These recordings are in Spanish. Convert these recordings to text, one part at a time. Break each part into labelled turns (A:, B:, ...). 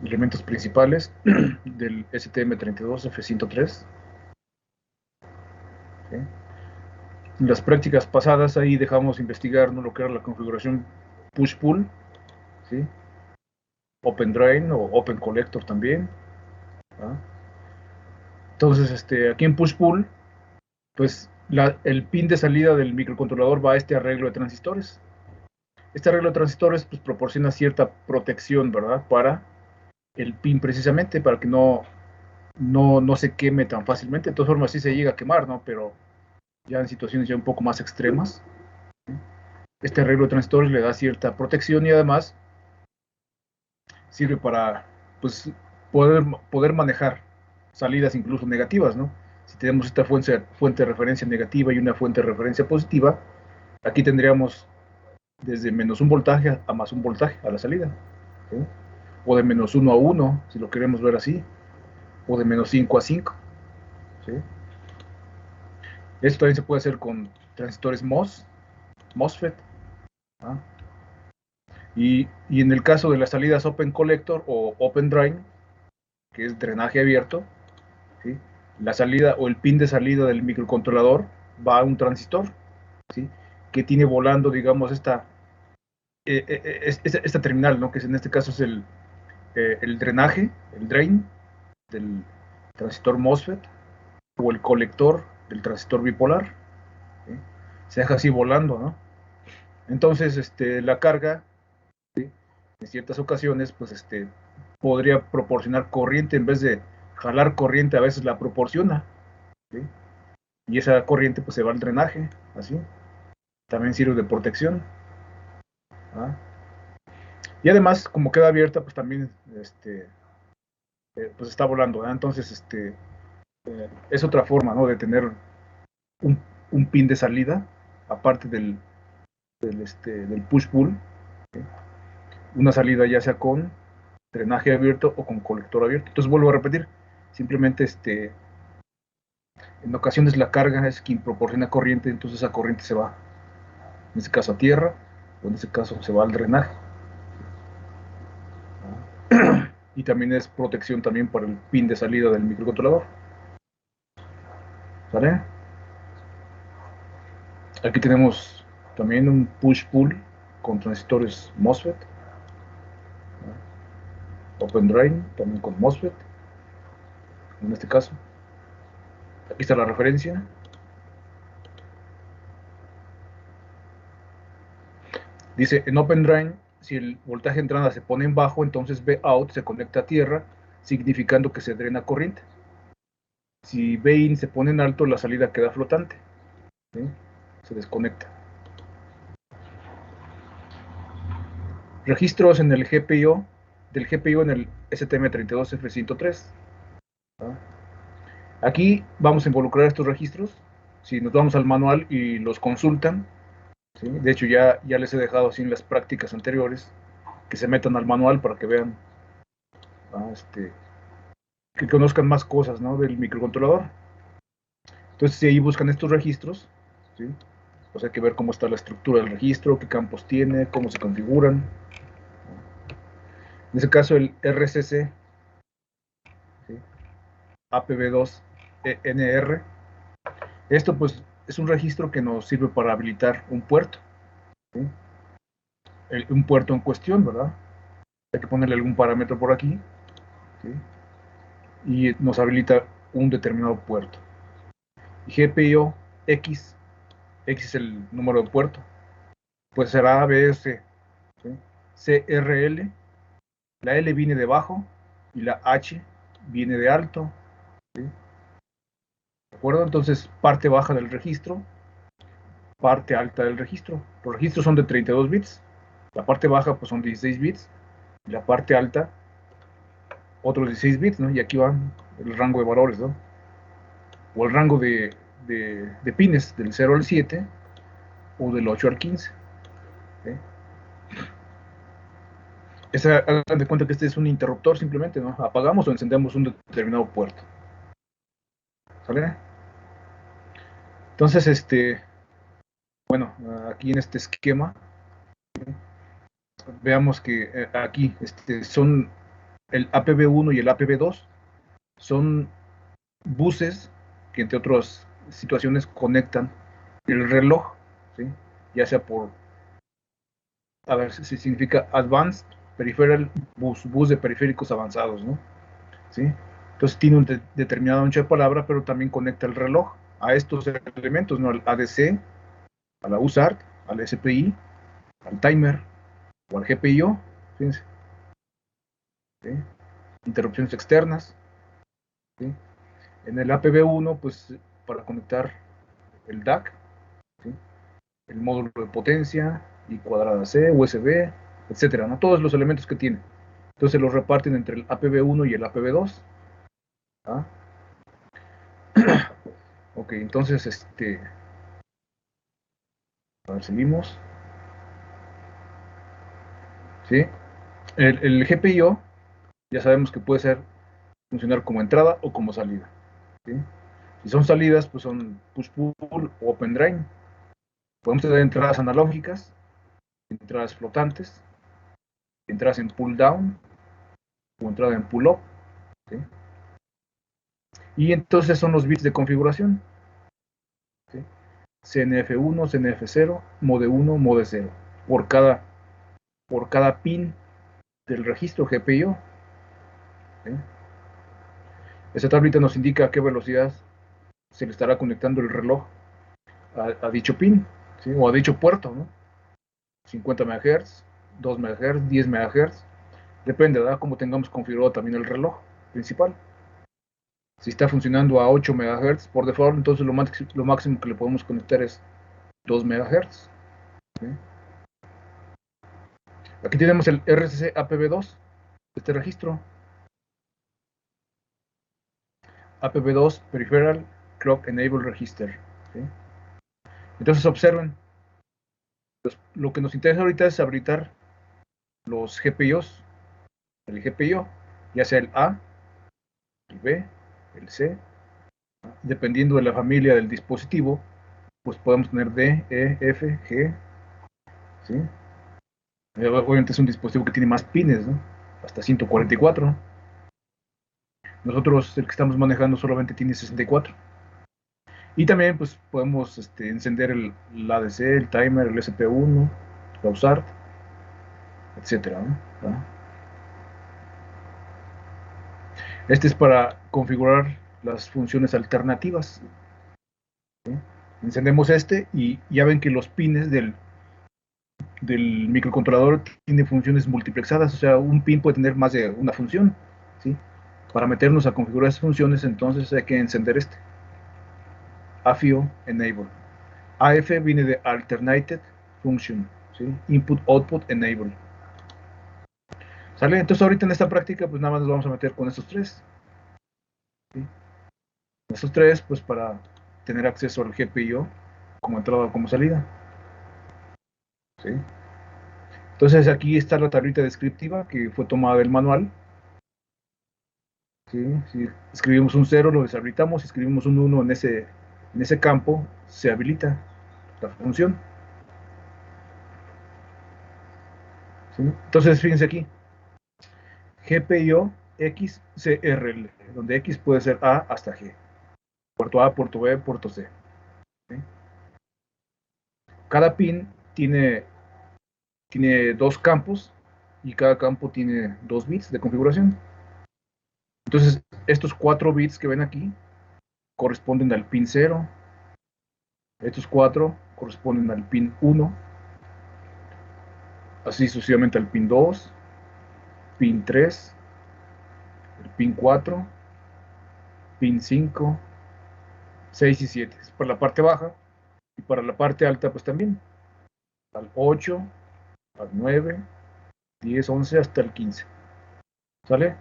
A: elementos principales del STM32F103. ¿Sí? En las prácticas pasadas ahí dejamos investigar, ¿no?, lo que era la configuración push-pull, ¿sí? Open Drain o Open Collector también. ¿Ah? Entonces, aquí en push-pull, pues el pin de salida del microcontrolador va a este arreglo de transistores. Este arreglo de transistores pues proporciona cierta protección, ¿verdad? Para el pin precisamente, para que no se queme tan fácilmente. De todas formas sí se llega a quemar, ¿no? Pero ya en situaciones ya un poco más extremas, este arreglo de transistores le da cierta protección y además sirve para, pues, poder manejar salidas incluso negativas, ¿no? Si tenemos esta fuente de referencia negativa y una fuente de referencia positiva, aquí tendríamos desde menos un voltaje a más un voltaje a la salida, ¿sí? O de menos 1 a 1, si lo queremos ver así, o de menos 5 a 5, ¿sí? Esto también se puede hacer con transistores MOSFET, ¿ah? Y en el caso de las salidas Open Collector o Open Drain, que es drenaje abierto, ¿sí?, la salida o el pin de salida del microcontrolador va a un transistor, ¿sí?, que tiene volando, digamos, esta terminal, ¿no?, que en este caso es el drenaje, el drain del transistor MOSFET o el colector del transistor bipolar, ¿sí? Se deja así volando, ¿no? Entonces, la carga, ¿sí?, en ciertas ocasiones, pues, podría proporcionar corriente en vez de jalar corriente, a veces la proporciona, ¿sí? Y esa corriente pues se va al drenaje, así. También sirve de protección, ¿ah? Y además, como queda abierta, pues también pues está volando, ¿ah? Entonces, es otra forma, ¿no?, de tener un, un pin de salida, aparte del push-pull, ¿sí?, una salida ya sea con drenaje abierto o con colector abierto. Entonces vuelvo a repetir, simplemente en ocasiones la carga es quien proporciona corriente, entonces esa corriente se va, en este caso a tierra, o en este caso se va al drenaje. Y también es protección también para el pin de salida del microcontrolador. ¿Vale? Aquí tenemos también un push-pull con transistores MOSFET, Open Drain también con MOSFET, en este caso. Aquí está la referencia. Dice, en Open Drain, si el voltaje de entrada se pone en bajo, entonces Vout se conecta a tierra, significando que se drena corriente. Si Vin se pone en alto, la salida queda flotante, ¿sí?, se desconecta. Registros en el GPIO, del GPIO en el STM32F103. ¿Ah? Aquí vamos a involucrar estos registros. Si nos vamos al manual y los consultan, ¿sí?, de hecho ya les he dejado así en las prácticas anteriores, que se metan al manual para que vean, ¿ah?, que conozcan más cosas, ¿no?, del microcontrolador. Entonces, si ahí buscan estos registros, ¿sí?, pues hay que ver cómo está la estructura del registro, qué campos tiene, cómo se configuran. En ese caso, el RCC, ¿sí?, APB2NR, esto pues es un registro que nos sirve para habilitar un puerto, ¿sí?, un puerto en cuestión, ¿verdad? Hay que ponerle algún parámetro por aquí, ¿sí?, y nos habilita un determinado puerto. GPIO X, X es el número de puerto, pues será ABS, ¿sí?, CRL, la L viene de bajo y la H viene de alto, ¿sí?, ¿de acuerdo? Entonces, parte baja del registro, parte alta del registro. Los registros son de 32 bits, la parte baja pues son 16 bits, y la parte alta otros 16 bits, ¿no? Y aquí van el rango de valores, ¿no? O el rango de pines del 0 al 7 o del 8 al 15, ¿sí? Hagan de cuenta que este es un interruptor simplemente, ¿no? Apagamos o encendemos un determinado puerto, ¿sale? Entonces, bueno, aquí en este esquema, veamos que aquí son el APB1 y el APB2 son buses que, entre otras situaciones, conectan el reloj, ¿sí? Ya sea por, a ver si significa Advanced Peripheral bus de periféricos avanzados, ¿no? ¿Sí? Entonces tiene un determinado ancho de palabra, pero también conecta el reloj a estos elementos, ¿no? Al ADC, a la USART, al SPI, al timer o al GPIO, fíjense, ¿sí? Interrupciones externas, ¿sí? En el APB1, pues para conectar el DAC, ¿sí? El módulo de potencia, y cuadrada C, USB, etcétera, ¿no? Todos los elementos que tiene. Entonces los reparten entre el APB1 y el APB2. ¿Ah? Ok, entonces, a ver, seguimos. ¿Sí? El GPIO ya sabemos que puede funcionar como entrada o como salida. ¿Sí? Si son salidas, pues son push-pull o open drain. Podemos tener entradas analógicas, entradas flotantes, entradas en pull down o entrada en pull up. ¿Sí? Y entonces son los bits de configuración. ¿Sí? CNF1, CNF0, mode 1, mode 0. Por cada pin del registro GPIO. ¿Sí? Esta tablita nos indica a qué velocidad se le estará conectando el reloj a dicho pin, ¿sí? O a dicho puerto, ¿no? 50 MHz, 2 MHz, 10 MHz, depende, ¿verdad? Cómo tengamos configurado también el reloj principal. Si está funcionando a 8 MHz por default, entonces lo máximo que le podemos conectar es 2 MHz. ¿Sí? Aquí tenemos el RCC APB2, este registro. APB2 Peripheral Clock Enable Register. ¿Sí? Entonces observen, pues, lo que nos interesa ahorita es habilitar los GPIOs, el GPIO, ya sea el A, el B, el C, dependiendo de la familia del dispositivo, pues podemos tener D, E, F, G, ¿sí? Obviamente es un dispositivo que tiene más pines, ¿no? Hasta 144. Nosotros, el que estamos manejando, solamente tiene 64. Y también, pues, podemos encender el ADC, el timer, el SP1, la USART, etcétera, ¿no? Este es para configurar las funciones alternativas. ¿Sí? Encendemos y ya ven que los pines del microcontrolador tiene funciones multiplexadas, o sea, un pin puede tener más de una función, ¿sí? Para meternos a configurar esas funciones, entonces hay que encender AFIO Enable. AF viene de Alternated Function, ¿sí? Input Output Enable. ¿Sale? Entonces ahorita en esta práctica, pues nada más nos vamos a meter con estos tres, ¿sí? Estos tres, pues para tener acceso al GPIO como entrada o como salida, ¿sí? Entonces aquí está la tablita descriptiva que fue tomada del manual. ¿Sí? Si escribimos un 0, lo deshabilitamos. Si escribimos un 1 en ese campo, se habilita la función. ¿Sí? Entonces, fíjense aquí. GPIO XCRL, donde X puede ser A hasta G. Puerto A, puerto B, puerto C. ¿Sí? Cada pin tiene dos campos y cada campo tiene 2 bits de configuración. Entonces, estos 4 bits que ven aquí corresponden al pin 0. Estos 4 corresponden al pin 1. Así sucesivamente al pin 2, pin 3, el pin 4, pin 5, 6 y 7. Es para la parte baja y para la parte alta pues también. Al 8, al 9, 10, 11 hasta el 15. ¿Sale?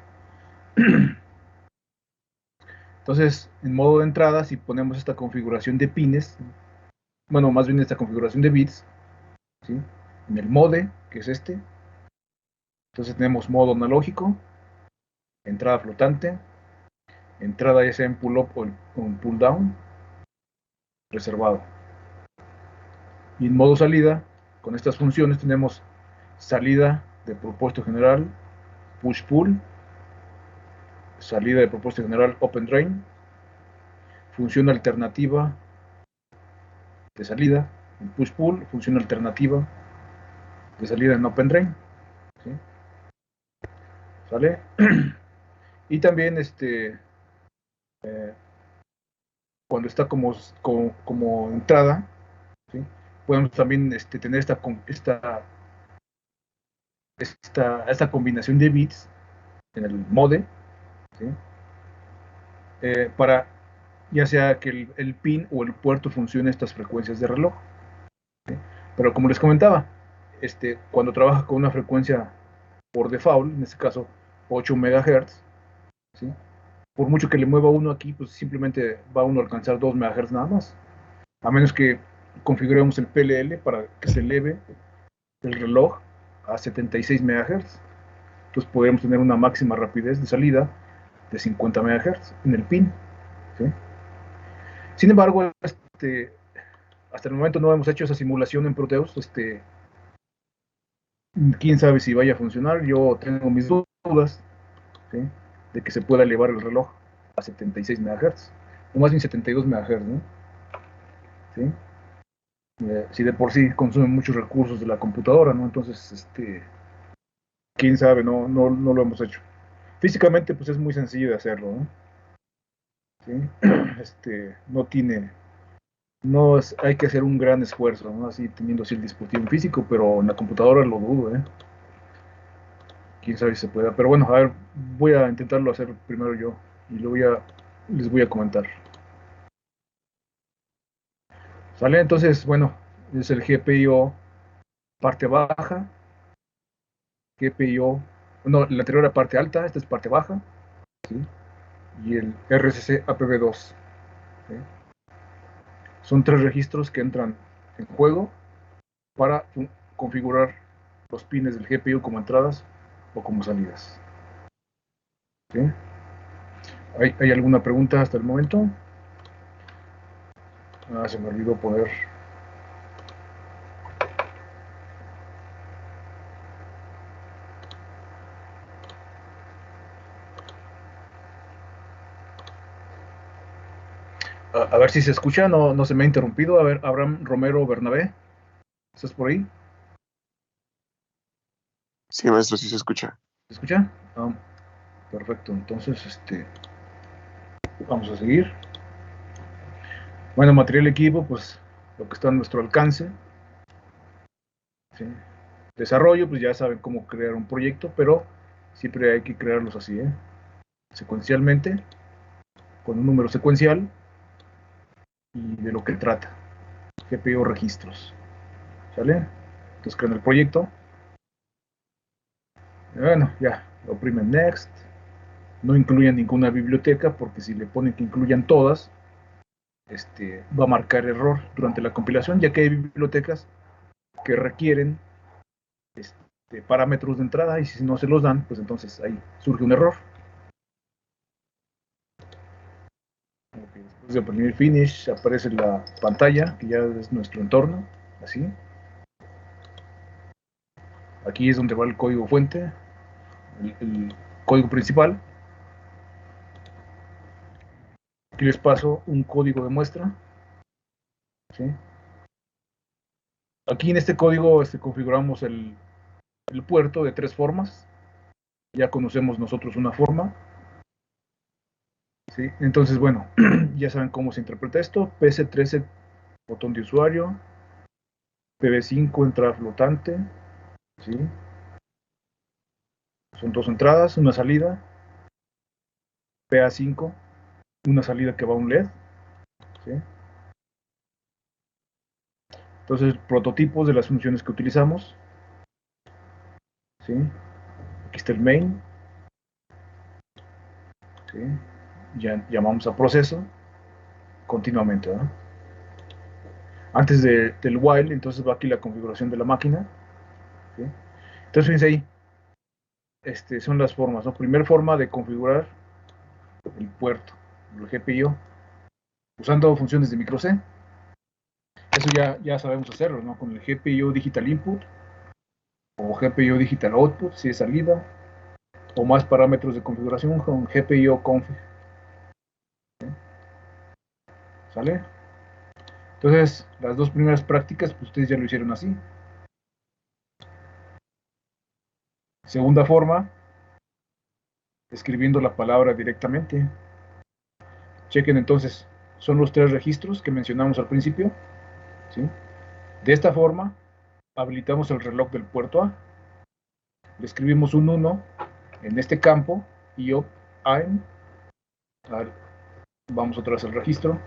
A: Entonces, en modo de entrada, si ponemos esta configuración de pines, bueno, más bien esta configuración de bits, ¿sí? En el mode, que es entonces tenemos modo analógico, entrada flotante, entrada ya sea en pull up o en pull down, reservado. Y en modo salida, con estas funciones tenemos salida de propósito general, push-pull, salida de propósito general Open Drain, función alternativa de salida en Push Pull, función alternativa de salida en Open Drain, ¿sí? ¿Sale? Y también cuando está como entrada, ¿sí? Podemos también tener esta combinación de bits en el mode, ¿sí? Para ya sea que el pin o el puerto funcione estas frecuencias de reloj, ¿sí? Pero como les comentaba, cuando trabaja con una frecuencia por default, en este caso 8 MHz, ¿sí? Por mucho que le mueva uno aquí, pues simplemente va uno a alcanzar 2 MHz nada más, a menos que configuremos el PLL para que se eleve el reloj a 76 MHz. Entonces podríamos tener una máxima rapidez de salida de 50 MHz en el pin, ¿sí? Sin embargo, hasta el momento no hemos hecho esa simulación en Proteus. Quién sabe si vaya a funcionar. Yo tengo mis dudas, ¿sí? De que se pueda elevar el reloj a 76 MHz, o más bien 72 MHz, ¿no? ¿Sí? Si de por sí consume muchos recursos de la computadora, ¿no? Entonces, quién sabe, no lo hemos hecho. Físicamente, pues es muy sencillo de hacerlo, ¿no? ¿Sí? No tiene, no es, hay que hacer un gran esfuerzo, ¿no? Así teniendo así el dispositivo físico, pero en la computadora lo dudo, ¿eh? Quién sabe si se pueda. Pero bueno, a ver, voy a intentarlo hacer primero yo y les voy a comentar. ¿Sale? Entonces, bueno, es el GPIO parte baja, GPIO, no, la anterior era parte alta, esta es parte baja, ¿sí? Y el RCC APB2, ¿sí? Son 3 registros que entran en juego para configurar los pines del GPU como entradas o como salidas, ¿sí? ¿Hay alguna pregunta hasta el momento? Se me olvidó poner. A ver si se escucha, no se me ha interrumpido. A ver, Abraham Romero Bernabé, ¿estás por ahí?
B: Sí, maestro, sí se escucha.
A: ¿Se escucha? Perfecto, entonces vamos a seguir. Bueno, material equipo, pues lo que está a nuestro alcance, ¿sí? Desarrollo, pues ya saben cómo crear un proyecto, pero siempre hay que crearlos así, ¿eh? Secuencialmente, con un número secuencial y de lo que trata. GPU registros, ¿sale? Entonces crean el proyecto. Bueno, ya, oprimen Next. No incluyan ninguna biblioteca, porque si le ponen que incluyan todas, va a marcar error durante la compilación, ya que hay bibliotecas que requieren parámetros de entrada, y si no se los dan, pues entonces ahí surge un error. Okay, después de oprimir Finish, aparece la pantalla, que ya es nuestro entorno, así. Aquí es donde va el código fuente, el código principal. Aquí les paso un código de muestra, ¿sí? Aquí en este código configuramos el puerto de 3 formas. Ya conocemos nosotros una forma, ¿sí? Entonces, bueno, ya saben cómo se interpreta esto. PS13, botón de usuario. PB5, entrada flotante, ¿sí? Son 2 entradas, una salida. PA5, una salida que va a un LED, ¿sí? Entonces, prototipos de las funciones que utilizamos, ¿sí? Aquí está el main, ¿sí? Ya llamamos a proceso continuamente, ¿no? Antes del while, entonces va aquí la configuración de la máquina, ¿sí? Entonces, fíjense ahí, son las formas, ¿no? Primera forma de configurar el puerto, el GPIO, usando funciones de micro C. Eso ya sabemos hacerlo, ¿no? Con el GPIO Digital Input o GPIO Digital Output, si es salida, o más parámetros de configuración con GPIO config. ¿Sale? Entonces, las dos primeras prácticas, pues ustedes ya lo hicieron así. Segunda forma, escribiendo la palabra directamente. Chequen entonces, son los 3 registros que mencionamos al principio, ¿sí? De esta forma, habilitamos el reloj del puerto A. Le escribimos un 1 en este campo, IOP AIN. Vamos otra vez al registro.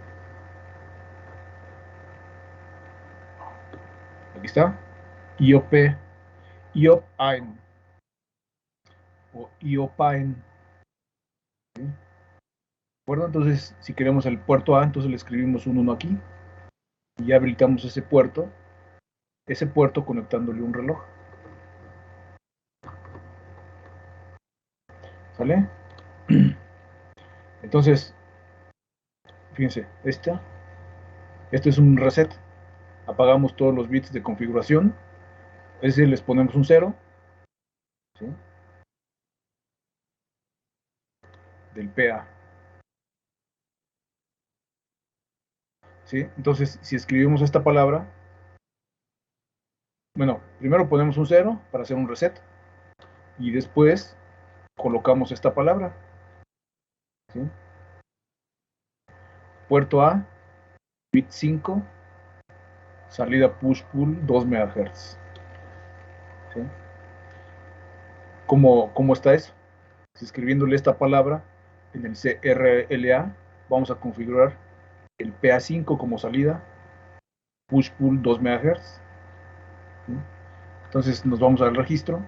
A: Aquí está. IOP, IOP AIN o IOPAIN. ¿Sí? ¿De acuerdo? Entonces, si queremos el puerto A, entonces le escribimos un 1 aquí y ya habilitamos ese puerto conectándole un reloj. ¿Sale? Entonces, fíjense, esto es un reset. Apagamos todos los bits de configuración. Es decir, les ponemos un 0, ¿sí? Del PA. ¿Sí? Entonces, si escribimos esta palabra, bueno, primero ponemos un 0 para hacer un reset y después colocamos esta palabra, ¿sí? Puerto A, bit 5, salida push-pull 2 MHz. ¿Sí? ¿Cómo está eso? Si escribiéndole esta palabra en el CRLA, vamos a configurar el PA5 como salida, push-pull 2 MHz. ¿Sí? Entonces nos vamos al registro.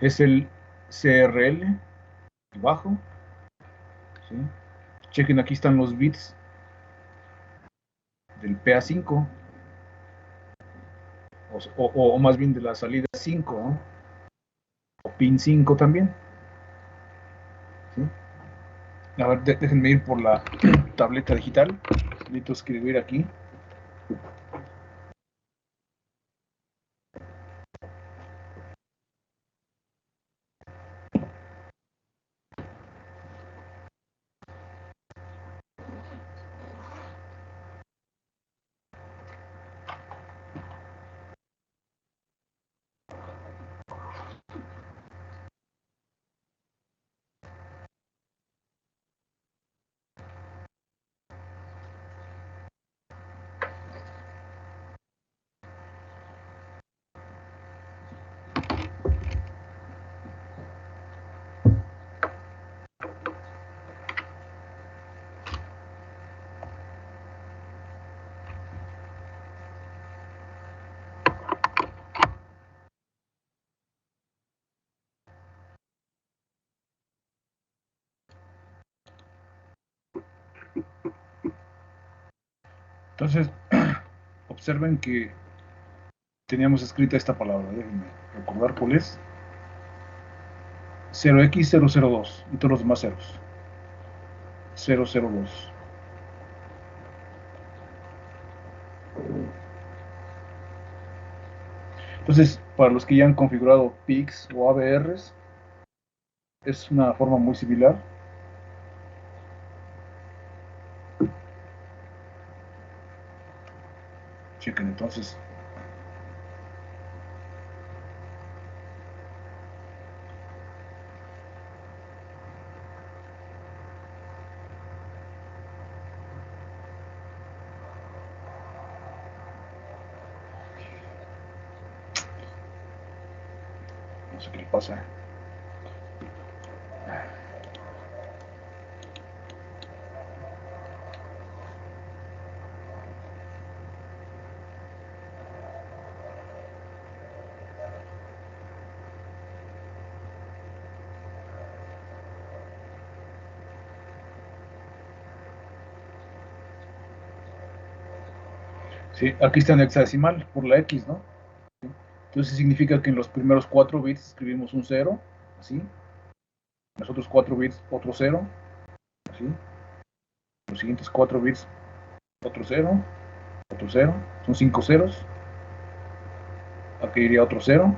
A: Es el CRL bajo. ¿Sí? Chequen, aquí están los bits del PA5, o más bien de la salida 5, ¿no? O pin 5 también. ¿Sí? A ver, déjenme ir por la tableta digital. Necesito escribir aquí. Entonces, observen que teníamos escrita esta palabra. Déjenme recordar cuál es. 0x002 y todos los demás ceros. 002. Entonces, para los que ya han configurado PICs o ABRs, es una forma muy similar. Chequen entonces. No sé qué le pasa. Sí, aquí está en hexadecimal por la X, ¿no? Entonces significa que en los primeros 4 bits escribimos un 0, así. En los otros 4 bits otro 0, así. En los siguientes 4 bits otro 0, otro 0. Son 5 ceros. Aquí iría otro 0.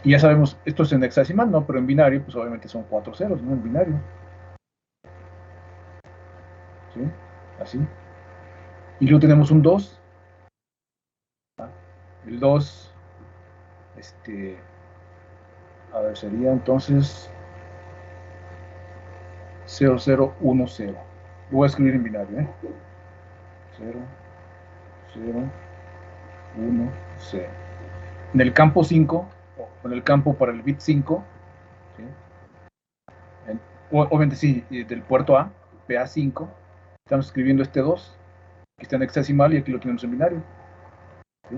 A: Y ya sabemos, esto es en hexadecimal, ¿no? Pero en binario, pues obviamente son 4 ceros, ¿no? En binario. ¿Sí? Así. Y luego tenemos un 2. El 2, a ver, sería entonces 0010. Lo voy a escribir en binario, ¿eh? 0, 0, 1, 0. En el campo 5, o en el campo para el bit 5, ¿sí? Obviamente sí, del puerto A, PA5, estamos escribiendo este 2, que está en hexadecimal y aquí lo tenemos en binario. ¿Sí?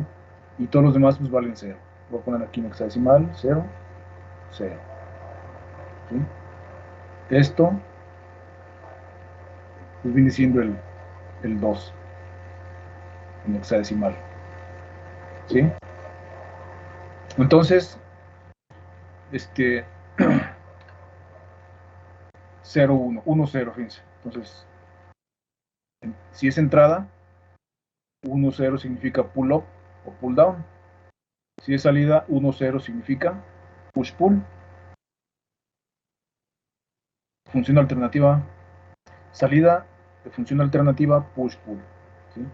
A: Y todos los demás pues valen 0. Voy a poner aquí en hexadecimal 0, 0. ¿Sí? Esto pues viene siendo el 2 en hexadecimal. ¿Sí? Entonces, 0, 1, 1, 0, fíjense. Entonces, si es entrada, 1, 0 significa pull up o pull down. Si es salida, 1, 0 significa push pull. Función alternativa, salida, función alternativa, push pull. ¿Sí?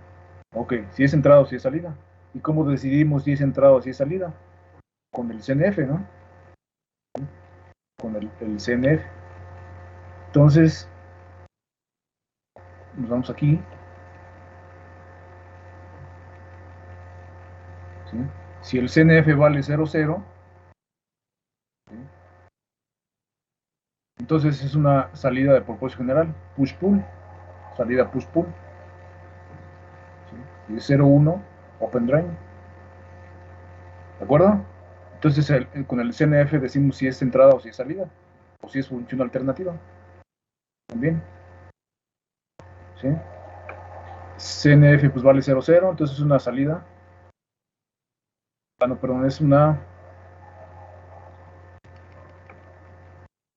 A: Ok, si es entrada o si es salida. ¿Y cómo decidimos si es entrada o si es salida? Con el CNF, ¿no? Con el CNF. Entonces, nos vamos aquí. ¿Sí? Si el CNF vale 0, 0, ¿sí? Entonces es una salida de propósito general, push-pull, salida push-pull. ¿Sí? Si es 0, 1, open drain. ¿De acuerdo? Entonces con el CNF decimos si es entrada o si es salida, o si es función alternativa. También. ¿Sí? CNF pues vale 0, 0, entonces es una salida. Ah, no, perdón, es una.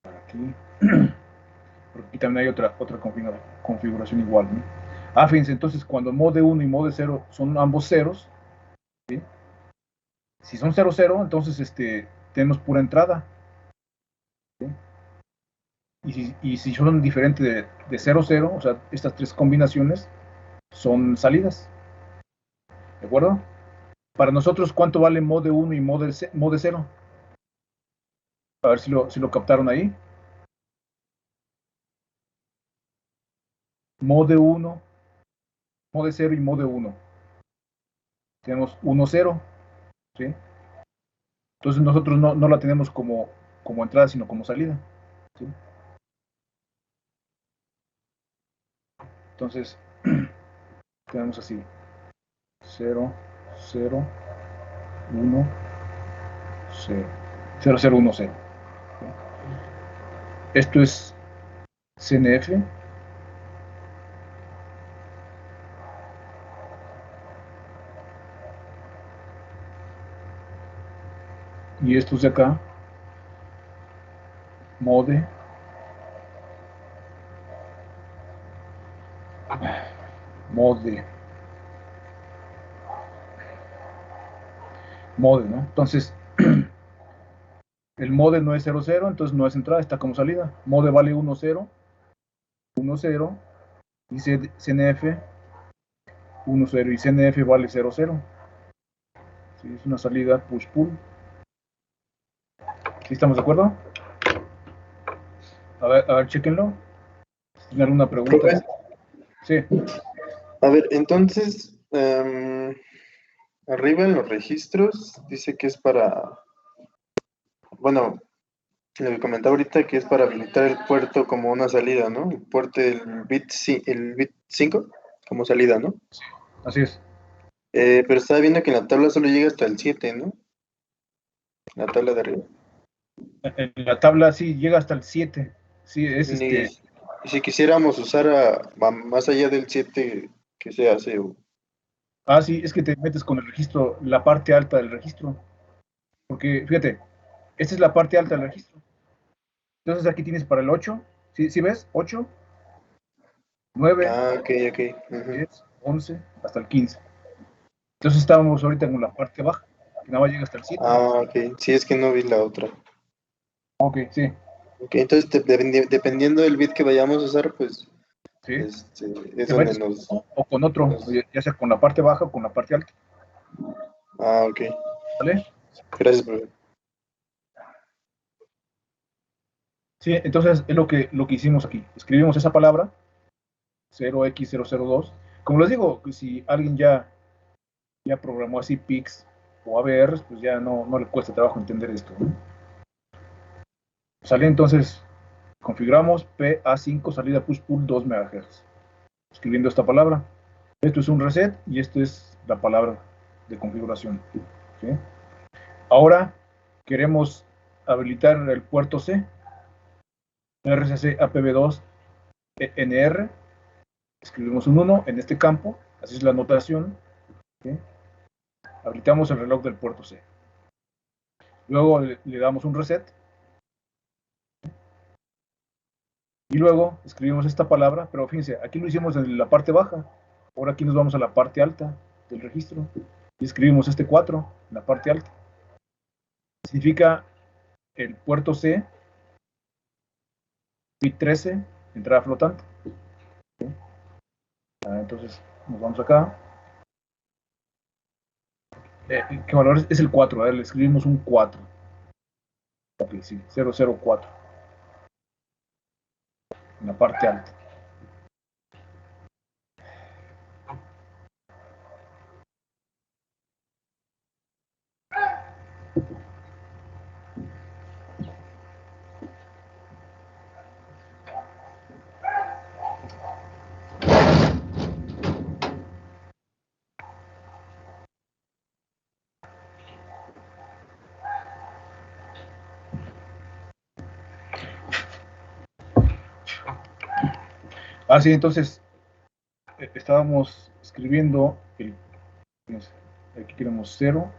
A: Aquí. Y también hay otra configuración igual, ¿no? Ah, fíjense, entonces cuando mode 1 y mode 0 son ambos ceros, ¿sí? Si son 0, 0, entonces tenemos pura entrada. ¿Sí? Y si son diferentes de 0, 0, o sea, estas tres combinaciones son salidas. ¿De acuerdo? Para nosotros, ¿cuánto vale mode 1 y mode 0? A ver si lo captaron ahí. Mode 1, mode 0 y mode 1. Tenemos 1, 0. ¿Sí? Entonces nosotros no la tenemos como entrada, sino como salida. ¿Sí? Entonces, tenemos así: 0, 0, 1, 0. 0, 0, 1, 0. Esto es CNF. Y estos de acá, mode, mode, mode, ¿no? Entonces, el mode no es 0, 0, entonces no es entrada, está como salida. Mode vale 1, 0, 1, 0, y CNF 1, 0, y CNF vale 0, 0. ¿Sí? Es una salida push-pull. ¿Sí estamos de acuerdo? A ver, chéquenlo. ¿Tienen alguna pregunta?
B: Profe,
A: Sí.
B: a ver, entonces, arriba en los registros dice que es para, bueno, lo que comentaba ahorita que es para habilitar el puerto como una salida, ¿no? El puerto el bit 5 como salida, ¿no?
A: Así es.
B: Pero estaba viendo que en la tabla solo llega hasta el 7, ¿no? La tabla de arriba.
A: En la tabla sí llega hasta el 7. Sí, es
B: Y si quisiéramos usar más allá del 7, ¿qué se hace?
A: Ah, sí, es que te metes con el registro, la parte alta del registro. Porque, fíjate, esta es la parte alta del registro. Entonces aquí tienes para el 8. ¿Sí ves? 8, 9,
B: Ah, ok, ok. Ujú.
A: 10, 11, hasta el 15. Entonces estábamos ahorita en la parte baja. que nada más llega hasta el 7.
B: Ah, ok. Sí, es que no vi la otra.
A: Ok, sí,
B: Ok, entonces dependiendo del bit que vayamos a usar, pues
A: sí.
B: es
A: Te
B: donde
A: metes con uno o con otro, ya sea con la parte baja o con la parte alta.
B: Ah, ok.
A: ¿Vale?
B: Gracias, profe.
A: Sí, entonces es lo que hicimos aquí. Escribimos esa palabra, 0x002. Como les digo, si alguien ya programó así PICs o ABRs, pues ya no le cuesta trabajo entender esto, ¿no? Sale entonces, configuramos PA5 salida push pull 2 MHz, escribiendo esta palabra. Esto es un reset y esto es la palabra de configuración. ¿Sí? Ahora queremos habilitar el puerto C, RCC APB2 NR. Escribimos un 1 en este campo, así es la notación. ¿Sí? Habilitamos el reloj del puerto C. Luego le damos un reset y luego escribimos esta palabra, pero fíjense, aquí lo hicimos en la parte baja, ahora aquí nos vamos a la parte alta del registro y escribimos este 4 en la parte alta. Significa el puerto C, bit 13, entrada flotante. ¿Sí? Entonces nos vamos acá. ¿Qué valor es? Es el 4, a ver, le escribimos un 4. Ok, sí, 004 en la parte alta. Sí, entonces estábamos escribiendo aquí queremos 0.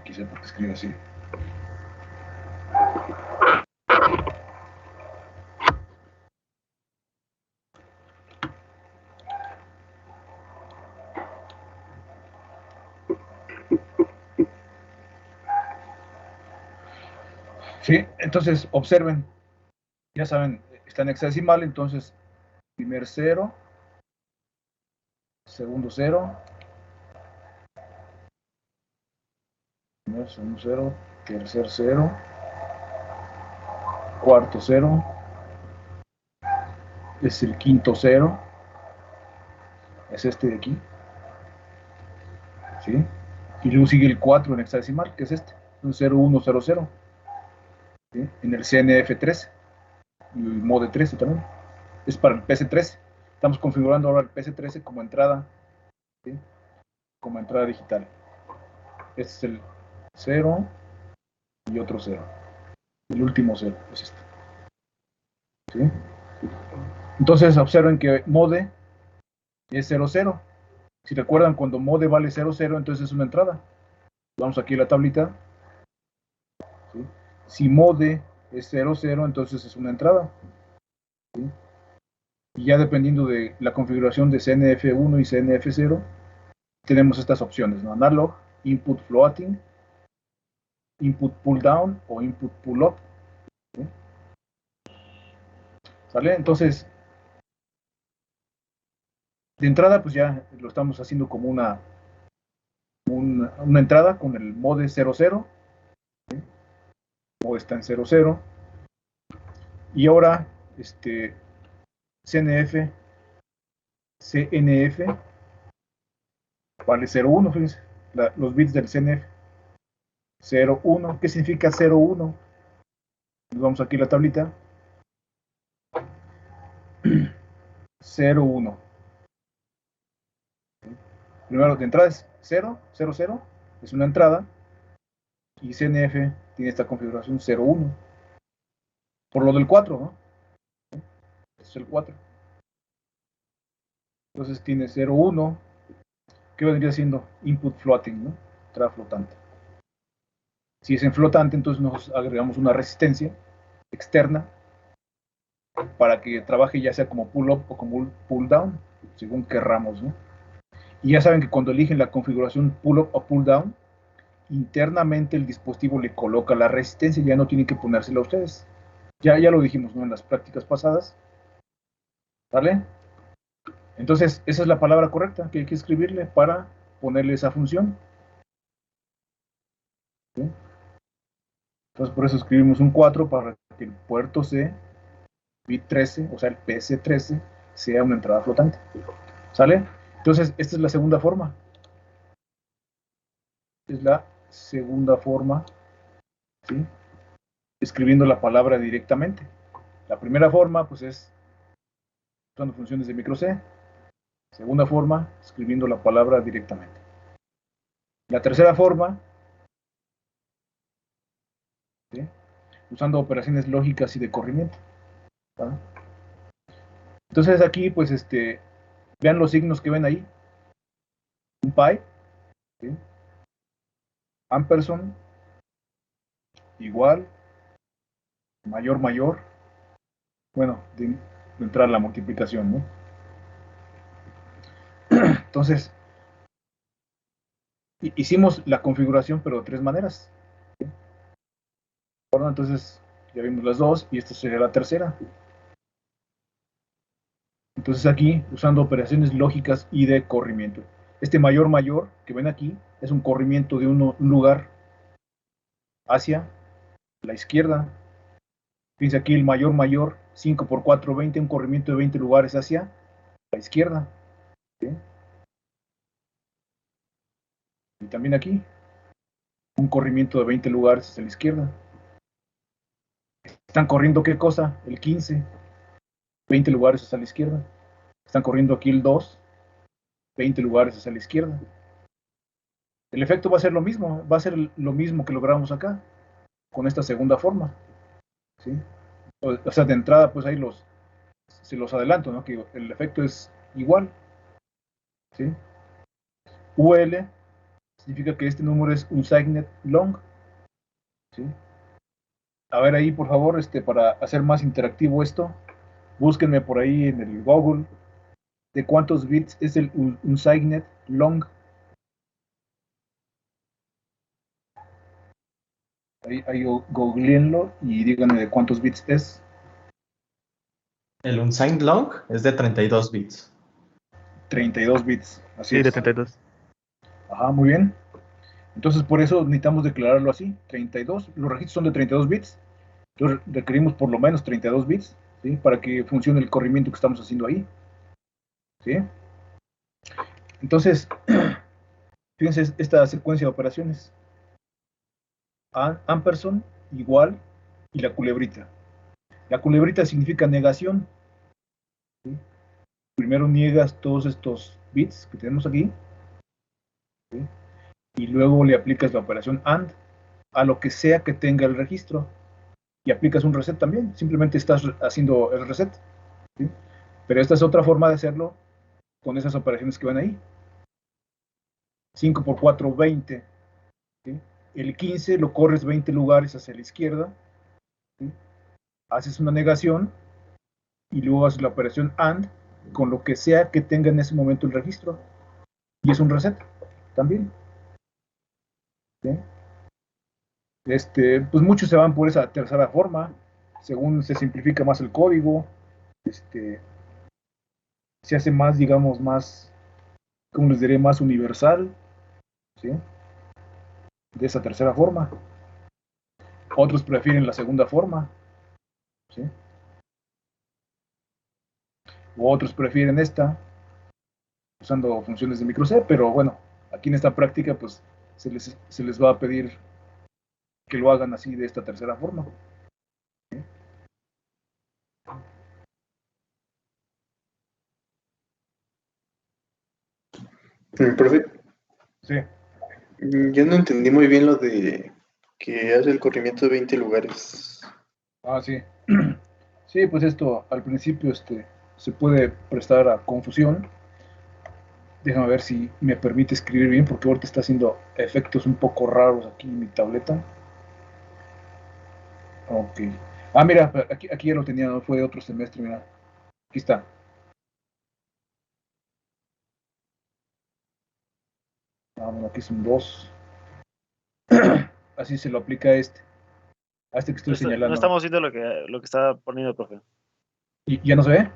A: Quise porque escribe así. Sí, entonces observen, ya saben, está en hexadecimal, entonces primer 0, segundo 0, primer, segundo 0, tercer 0, cuarto 0, es el quinto 0, es este de aquí, ¿sí? Y luego sigue el 4 en hexadecimal, que es este, un 0, 1, 0, 0, ¿sí? En el CNF13 y el MODE 13 también, es para el PC13. Estamos configurando ahora el PC13 como entrada, ¿sí? Como entrada digital. Este es el 0 y otro 0. El último 0 es este. ¿Sí? Entonces observen que mode es 00. Si recuerdan, cuando mode vale 00, entonces es una entrada. Vamos aquí a la tablita. ¿Sí? Si mode es 00, entonces es una entrada. ¿Sí? Y ya dependiendo de la configuración de CNF1 y CNF0, tenemos estas opciones, ¿no? Analog, input floating, input pull down o input pull up. ¿Sí? ¿Sale? Entonces, de entrada, pues ya lo estamos haciendo como una entrada con el mode 00, ¿sí? O está en 00. Y ahora, CNF, CNF vale 01, fíjense, los bits del CNF. 01, ¿qué significa 01? Nos vamos aquí a la tablita. 01. Primero de entrada es 0, 0, 0, es una entrada. Y CNF tiene esta configuración 01. Por lo del 4, ¿no? Este es el 4. Entonces tiene 01, ¿qué vendría siendo? Input floating, ¿no? Entrada flotante. Si es en flotante, entonces nos agregamos una resistencia externa para que trabaje ya sea como pull up o como pull down, según querramos, ¿no? Y ya saben que cuando eligen la configuración pull up o pull down, internamente el dispositivo le coloca la resistencia, ya no tienen que ponérsela a ustedes. Ya lo dijimos, ¿no? En las prácticas pasadas. ¿Vale? Entonces, esa es la palabra correcta que hay que escribirle para ponerle esa función. ¿Sí? Entonces, por eso escribimos un 4 para que el puerto C, bit 13, o sea, el PC13, sea una entrada flotante. ¿Sale? Entonces, esta es la segunda forma. Es la segunda forma, ¿sí? Escribiendo la palabra directamente. La primera forma, pues es usando funciones de micro C. Segunda forma, escribiendo la palabra directamente. La tercera forma, ¿sí? Usando operaciones lógicas y de corrimiento. ¿Vale? Entonces aquí, pues, vean los signos que ven ahí. Un pi, ¿sí? Ampersand, igual, mayor, mayor. Bueno, de entrar la multiplicación, ¿no? Entonces, hicimos la configuración, pero de tres maneras. Bueno, entonces, ya vimos las dos y esta sería la tercera. Entonces aquí, usando operaciones lógicas y de corrimiento. Este mayor mayor que ven aquí es un corrimiento de un lugar hacia la izquierda. Fíjense aquí el mayor mayor, 5 por 4, 20, un corrimiento de 20 lugares hacia la izquierda. ¿Sí? Y también aquí, un corrimiento de 20 lugares hacia la izquierda. ¿Están corriendo qué cosa? El 15, 20 lugares hacia la izquierda. Están corriendo aquí el 2, 20 lugares hacia la izquierda. El efecto va a ser lo mismo, va a ser lo mismo que logramos acá, con esta segunda forma. ¿Sí? O sea, de entrada, pues ahí se los adelanto, ¿no? Que el efecto es igual. ¿Sí? UL significa que este número es un signet long. ¿Sí? A ver ahí, por favor, para hacer más interactivo esto, búsquenme por ahí en el Google de cuántos bits es el unsignet long. Ahí googleenlo y díganme de cuántos bits es.
C: El unsigned long es de 32 bits.
A: 32 bits, así
D: Sí, de
A: es.
D: 32.
A: Ajá, muy bien. Entonces por eso necesitamos declararlo así, 32. Los registros son de 32 bits. Entonces requerimos por lo menos 32 bits, ¿sí? Para que funcione el corrimiento que estamos haciendo ahí. ¿Sí? Entonces, fíjense esta secuencia de operaciones. Ampersand igual y la culebrita. La culebrita significa negación. ¿Sí? Primero niegas todos estos bits que tenemos aquí, ¿sí? Y luego le aplicas la operación AND a lo que sea que tenga el registro y aplicas un reset también. Simplemente estás haciendo el reset. ¿Sí? Pero esta es otra forma de hacerlo con esas operaciones que van ahí. 5 por 4, 20. ¿Sí? El 15 lo corres 20 lugares hacia la izquierda. ¿Sí? Haces una negación y luego haces la operación AND con lo que sea que tenga en ese momento el registro. Y es un reset también. ¿Sí? Pues muchos se van por esa tercera forma, según se simplifica más el código, se hace más, digamos, más, ¿cómo les diré? Más universal, ¿sí? De esa tercera forma. Otros prefieren la segunda forma, ¿sí? O otros prefieren esta, usando funciones de micro C, pero bueno, aquí en esta práctica, pues, se les va a pedir que lo hagan así, de esta tercera forma. ¿Sí?
B: Profe,
A: Sí.
B: yo no entendí muy bien lo de que hace el corrimiento de 20 lugares.
A: Ah, sí. Sí, pues esto al principio se puede prestar a confusión. Déjame ver si me permite escribir bien, porque ahorita está haciendo efectos un poco raros aquí en mi tableta. Ok. Ah, mira, aquí ya lo tenía, no fue de otro semestre, mira. Aquí está. Ah, bueno, aquí son 2. Así se lo aplica a este que estoy
D: No
A: señalando.
D: estamos viendo lo que está poniendo el profe.
A: ¿Y ya no se ve?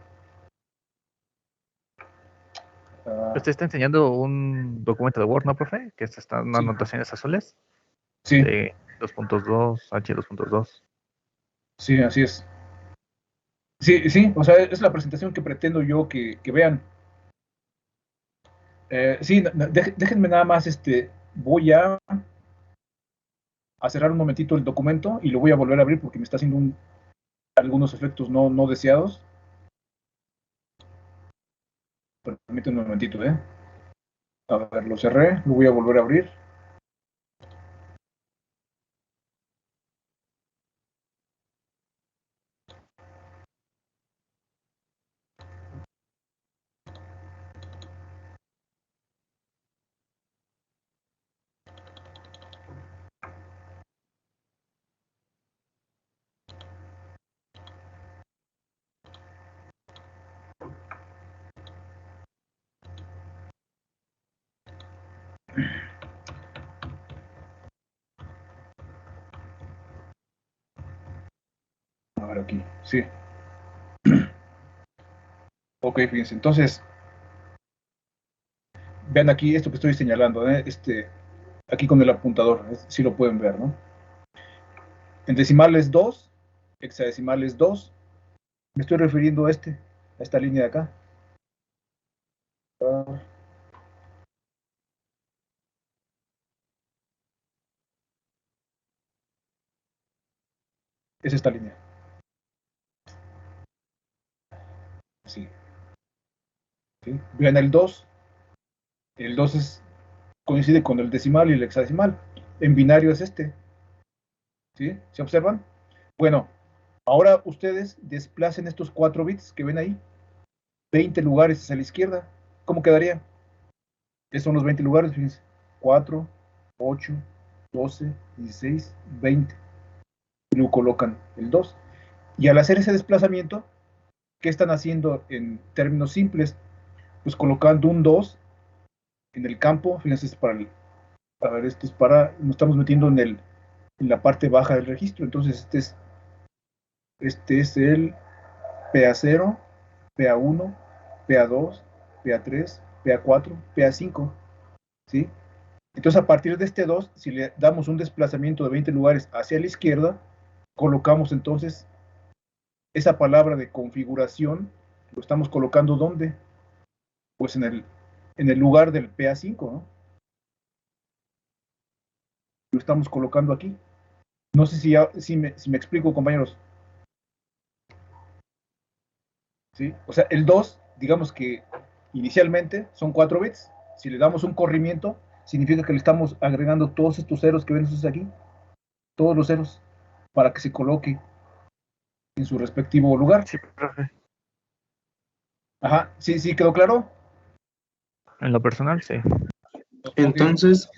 A: Ah,
E: Usted está enseñando un documento de Word, ¿no, profe? Que están
A: sí,
E: anotaciones azules
A: sí,
E: de 2.2, H2.2.
A: sí, así es. Sí, sí, o sea, es la presentación que pretendo yo que vean. Sí, déjenme nada más, voy a cerrar un momentito el documento y lo voy a volver a abrir porque me está haciendo algunos efectos no deseados. Permítanme un momentito, ¿eh? A ver, lo cerré, lo voy a volver a abrir. A ver aquí, sí. Ok, fíjense, entonces, vean aquí esto que estoy señalando, ¿eh? Aquí con el apuntador, si lo pueden ver, ¿no? En decimales 2, hexadecimales 2, me estoy refiriendo a esta línea de acá. Ah, es esta línea. Sí, ¿sí? Vean el 2 coincide con el decimal y el hexadecimal. En binario es ¿sí? ¿Se observan? Bueno, ahora ustedes desplacen estos 4 bits que ven ahí, 20 lugares hacia la izquierda. ¿Cómo quedaría? Estos son los 20 lugares, fíjense. 4, 8, 12, 16, 20. Y luego colocan el 2. Y al hacer ese desplazamiento, ¿qué están haciendo en términos simples? Pues colocando un 2 en el campo, fíjense, a ver, esto es nos estamos metiendo en la parte baja del registro, entonces este es el PA0, PA1, PA2, PA3, PA4, PA5, ¿sí? Entonces a partir de este 2, si le damos un desplazamiento de 20 lugares hacia la izquierda, colocamos entonces esa palabra de configuración, lo estamos colocando ¿dónde? Pues en el lugar del PA5, ¿no? Lo estamos colocando aquí. No sé si me explico, compañeros. ¿Sí? O sea, el 2, digamos que inicialmente son 4 bits. Si le damos un corrimiento, significa que le estamos agregando todos estos ceros que ven ustedes aquí, todos los ceros, para que se coloque en su respectivo lugar.
E: Sí, profe.
A: Ajá, sí, sí, ¿quedó claro?
E: En lo personal, sí.
A: Ok,
B: Entonces,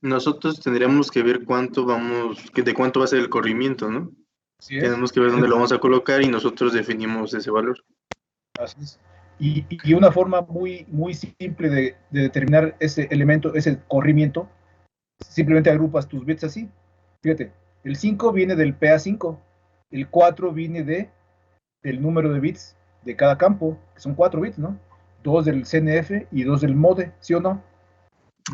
B: nosotros tendríamos que ver de cuánto va a ser el corrimiento, ¿no?
A: así es.
B: Tenemos que ver dónde lo vamos a colocar y nosotros definimos ese valor.
A: Así es. Y una forma muy, muy simple de determinar ese elemento, ese corrimiento, simplemente agrupas tus bits así. Fíjate, el 5 viene del PA5, el 4 viene del número de bits de cada campo, que son 4 bits, ¿no? 2 del CNF y 2 del MODE, ¿sí o no?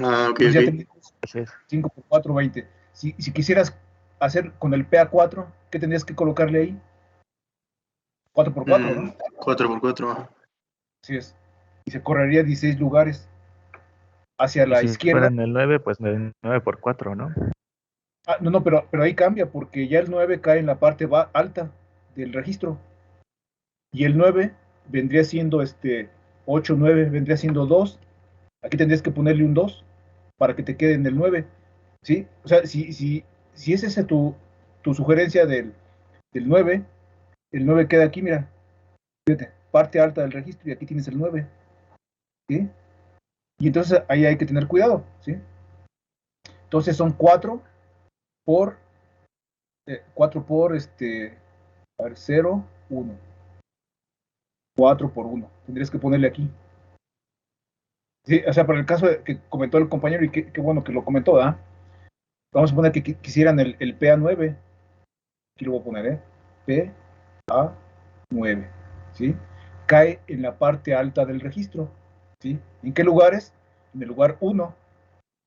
B: Ah, ok,
A: Entonces ya
B: ok.
A: tenemos
E: Así es.
A: 5 por 4, 20. Si quisieras hacer con el PA4, ¿qué tendrías que colocarle ahí? 4 por 4, ¿no?
B: 4 por 4. Ajá.
A: Así es. Y se correría 16 lugares hacia
E: Y
A: la
E: si fuera
A: izquierda.
E: en el 9, pues 9 por 4, ¿no?
A: Ah, no, pero ahí cambia porque ya el 9 cae en la parte alta del registro. Y el 9 vendría siendo 8, 9, vendría siendo 2. Aquí tendrías que ponerle un 2 para que te quede en el 9. ¿Sí? O sea, si es esa tu sugerencia del 9, el 9 queda aquí, mira, fíjate, parte alta del registro y aquí tienes el 9. ¿sí? Y entonces ahí hay que tener cuidado, ¿sí? Entonces son 4 por, 4 por, a ver, 0, 1. 4 por 1. Tendrías que ponerle aquí. Sí, o sea, para el caso que comentó el compañero, y qué bueno que lo comentó, ¿verdad? Vamos a poner que quisieran el PA9. Aquí lo voy a poner, PA9, ¿sí? Cae en la parte alta del registro, ¿sí? ¿En qué lugares? En el lugar 1.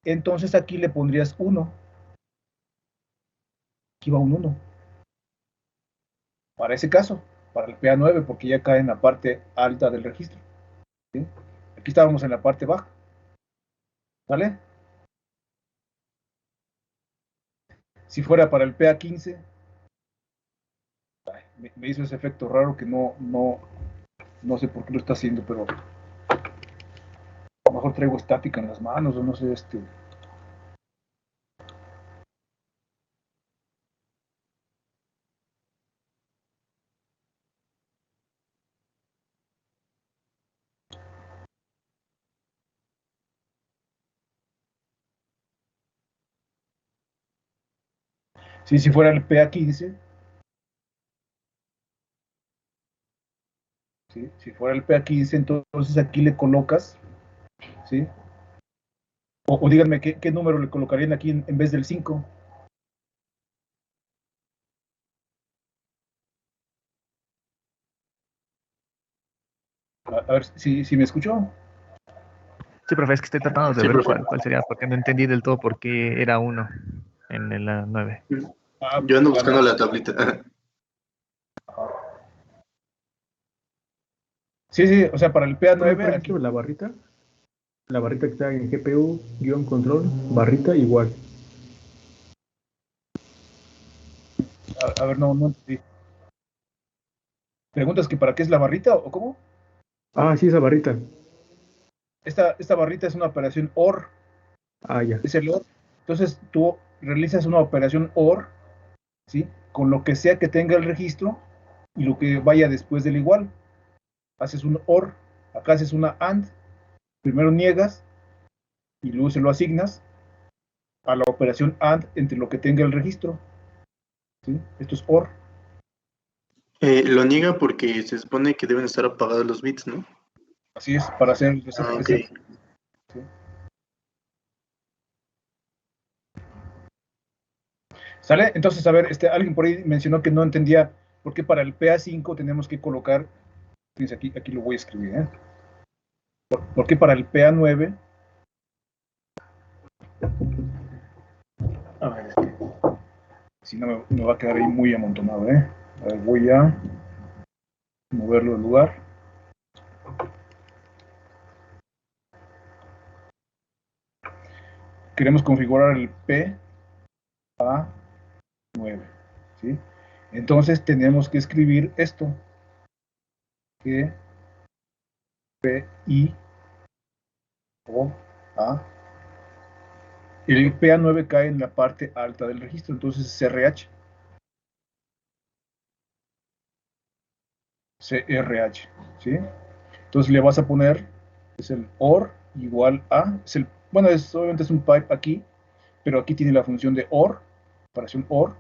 A: Entonces aquí le pondrías 1. Aquí va un 1. Para ese caso, para el PA9, porque ya cae en la parte alta del registro, ¿sí? Aquí estábamos en la parte baja, ¿vale? Si fuera para el PA15, me hizo ese efecto raro que no sé por qué lo está haciendo, pero a lo mejor traigo estática en las manos o no sé, Sí, si fuera el PA15, ¿sí? Si fuera el PA15, entonces aquí le colocas, ¿sí? O díganme qué número le colocarían aquí en vez del 5. A ver si me escuchó.
E: Sí, profe, es que estoy tratando de
B: Sí,
E: ver
B: profe.
E: cuál sería, porque no entendí del todo por qué era 1 en la 9.
B: Yo ando buscando la tablita.
A: Sí, o sea, para el
F: Profe,
A: PA9,
F: por
A: aquí,
F: ejemplo, la barrita que está en GPU, guión control, barrita igual.
A: a ver, no entendí. ¿Preguntas que para qué es la barrita o cómo?
F: Ah, sí, esa barrita.
A: Esta barrita es una operación OR,
F: Ah, ya.
A: es el OR. Entonces tú realizas una operación OR, ¿sí? Con lo que sea que tenga el registro y lo que vaya después del igual. Haces un OR, acá haces una AND, primero niegas y luego se lo asignas a la operación AND entre lo que tenga el registro, ¿sí? Esto es OR.
B: Lo niega porque se supone que deben estar apagados los bits, ¿no?
A: Así es, para hacer ese,
B: Ah, ok.
A: ¿sí? ¿Sale? Entonces, a ver, alguien por ahí mencionó que no entendía por qué para el PA5 tenemos que colocar, fíjense, aquí lo voy a escribir, ¿eh? ¿Por qué para el PA9? A ver, si no me va a quedar ahí muy amontonado, ¿eh? A ver, voy a moverlo del lugar. Queremos configurar el PA9, ¿sí? Entonces tenemos que escribir esto, que PI o A. El PA9 cae en la parte alta del registro, entonces es CRH. CRH, ¿sí? Entonces le vas a poner, es el OR igual a, bueno, obviamente es un pipe aquí, pero aquí tiene la función de OR, operación OR.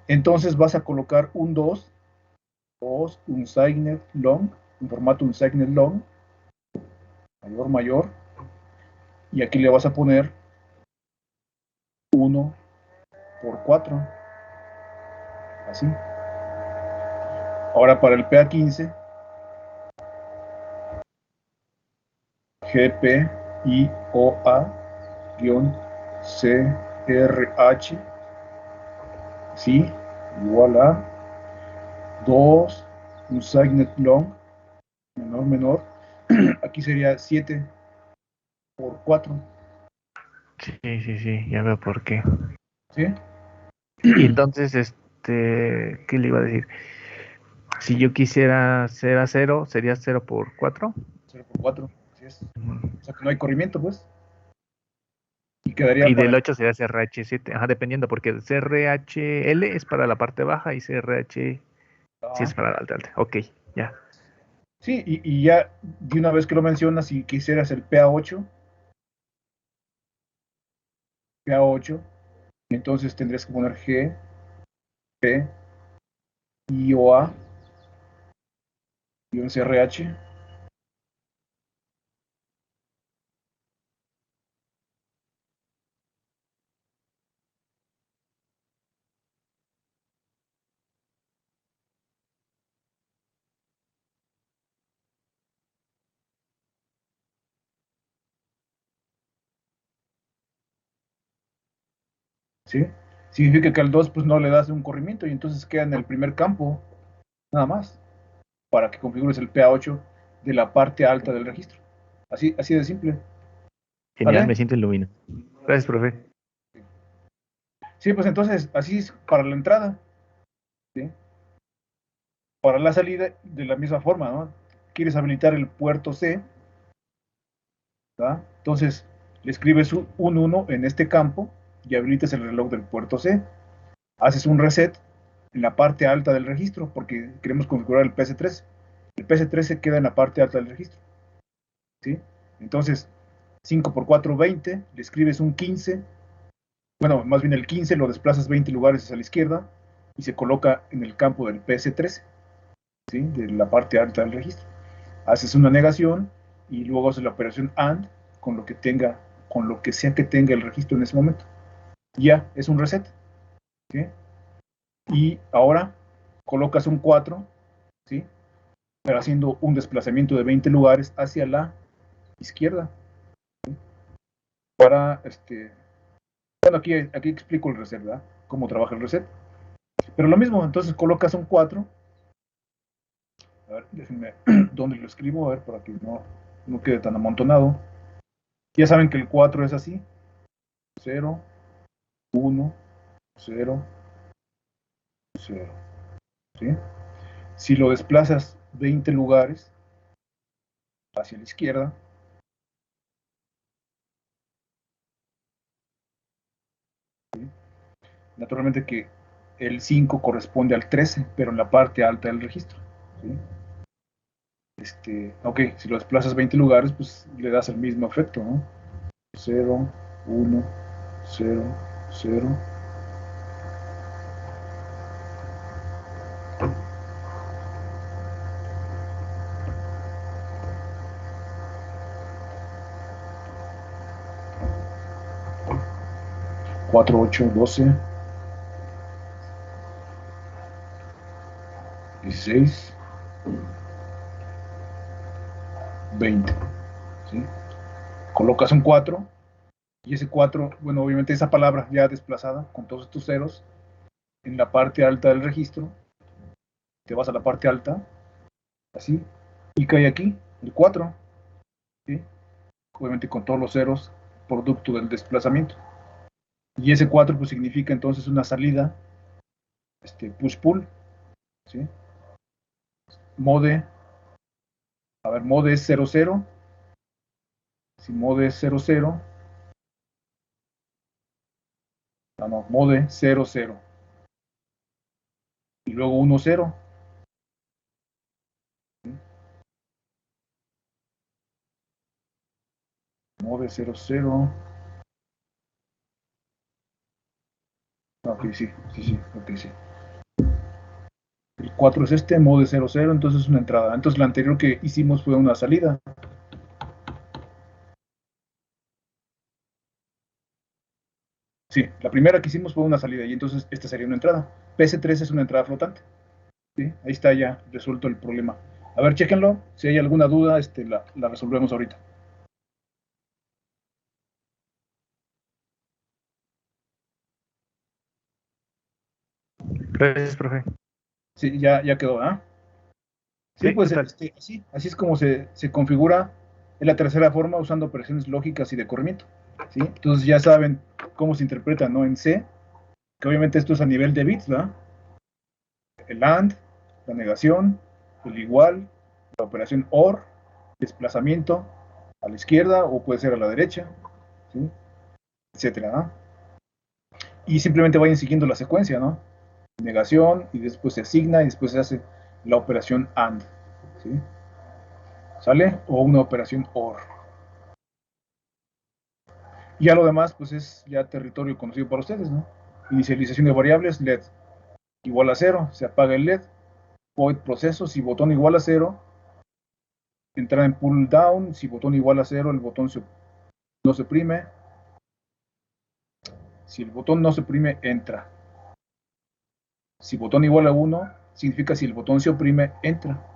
A: Entonces vas a colocar un 2, un signet long, en formato un signet long, mayor, y aquí le vas a poner 1 por 4, así. Ahora para el PA15, GPIOA-CRH, ¿sí? Igual a 2, un signet long, menor. Aquí sería 7 por 4,
E: Sí, ya veo por qué.
A: ¿sí?
E: Y entonces, ¿qué le iba a decir? Si yo quisiera 0 a 0, ¿sería 0 por 4?
A: 0 por 4, así es. O sea que no hay corrimiento, pues. Y quedaría
E: Y
A: para
E: del
A: el...
E: 8 sería CRH7, ajá, dependiendo, porque el CRHL es para la parte baja y CRH sí es
A: Ah,
E: para la alta. Ok, ya.
A: Sí, y ya de una vez que lo mencionas, si quisieras el PA8, entonces tendrías que poner G, P, I o A, CRH. ¿Sí? Significa que al 2 pues no le das un corrimiento y entonces queda en el primer campo, nada más, para que configures el PA8 de la parte alta del registro. Así de simple.
E: Genial, me
A: ¿Vale?
E: siento iluminado. Gracias, profe.
A: Sí, pues entonces así es para la entrada. ¿Sí? Para la salida, de la misma forma, ¿no? Quieres habilitar el puerto C, ¿verdad? Entonces le escribes un 1 en este campo y habilitas el reloj del puerto C. Haces un reset en la parte alta del registro porque queremos configurar el PS3. El PS3 se queda en la parte alta del registro. ¿Sí? Entonces, 5 por 4, 20, le escribes un 15, bueno, más bien el 15 lo desplazas 20 lugares hacia la izquierda y se coloca en el campo del PS13, ¿sí? De la parte alta del registro. Haces una negación y luego haces la operación AND con lo que tenga, con lo que sea que tenga el registro en ese momento. Ya, es un reset. ¿Sí? Y ahora colocas un 4, ¿sí? Pero haciendo un desplazamiento de 20 lugares hacia la izquierda. Para, bueno, aquí explico el reset, ¿verdad? Cómo trabaja el reset. Pero lo mismo, entonces colocas un 4. A ver, déjenme, ¿dónde lo escribo? A ver, para que no quede tan amontonado. Ya saben que el 4 es así. 0, 1, 0, 0. ¿Sí? Si lo desplazas 20 lugares hacia la izquierda, ¿sí? Naturalmente que el 5 corresponde al 13, pero en la parte alta del registro. ¿Sí? Ok, si lo desplazas 20 lugares, pues le das el mismo efecto, ¿no? 0, 1, 0, 0. Cuatro, 8, 12, 16, 20. ¿Sí? Colocas un 4 y ese 4, bueno, obviamente esa palabra ya desplazada con todos estos ceros en la parte alta del registro, te vas a la parte alta, así, y cae aquí el 4, ¿sí? Obviamente con todos los ceros, producto del desplazamiento. Y ese 4 pues significa entonces una salida, push-pull, ¿sí? Mode, a ver, mode es 0, 0. Si mode es 0, 0, no, mode 0, 0. Y luego 1, 0. ¿Sí? Mode 0, 0. Ok, sí, ok, sí. El 4 es mode 0, 0, entonces es una entrada. Entonces la anterior que hicimos fue una salida. Sí, la primera que hicimos fue una salida y entonces esta sería una entrada. PS3 es una entrada flotante. ¿Sí? Ahí está ya resuelto el problema. A ver, chéquenlo. Si hay alguna duda, la resolvemos ahorita.
E: Gracias, profe.
A: Sí, ya quedó, ¿ah? Sí,
E: Sí,
A: pues
E: total.
A: así es como se configura en la tercera forma usando operaciones lógicas y de corrimiento. ¿Sí? Entonces ya saben cómo se interpreta, ¿no? En C, que obviamente esto es a nivel de bits, ¿verdad? El AND, la negación, el igual, la operación OR, desplazamiento a la izquierda o puede ser a la derecha, ¿sí? Etcétera, ¿no? Y simplemente vayan siguiendo la secuencia, ¿no? Negación y después se asigna y después se hace la operación AND, ¿sí? ¿Sale? O una operación OR. Y ya lo demás, pues es ya territorio conocido para ustedes, ¿no? Inicialización de variables, LED igual a 0, se apaga el LED, void proceso, si botón igual a 0, entrar en pull down, si botón igual a 0, el botón no se oprime, si el botón no se oprime, entra. Si botón igual a 1, significa si el botón se oprime, entra.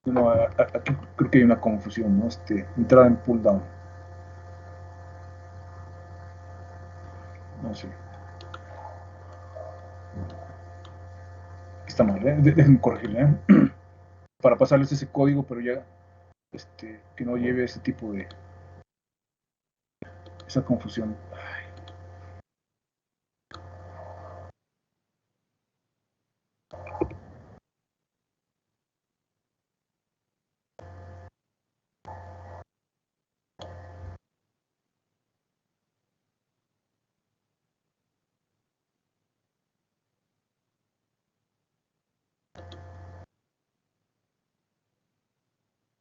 A: No, aquí creo que hay una confusión, ¿no? Entrada en pull down. No sé. Está mal, ¿eh? Déjenme corregirle, ¿eh? Para pasarles ese código, pero ya que no lleve ese tipo de esa confusión.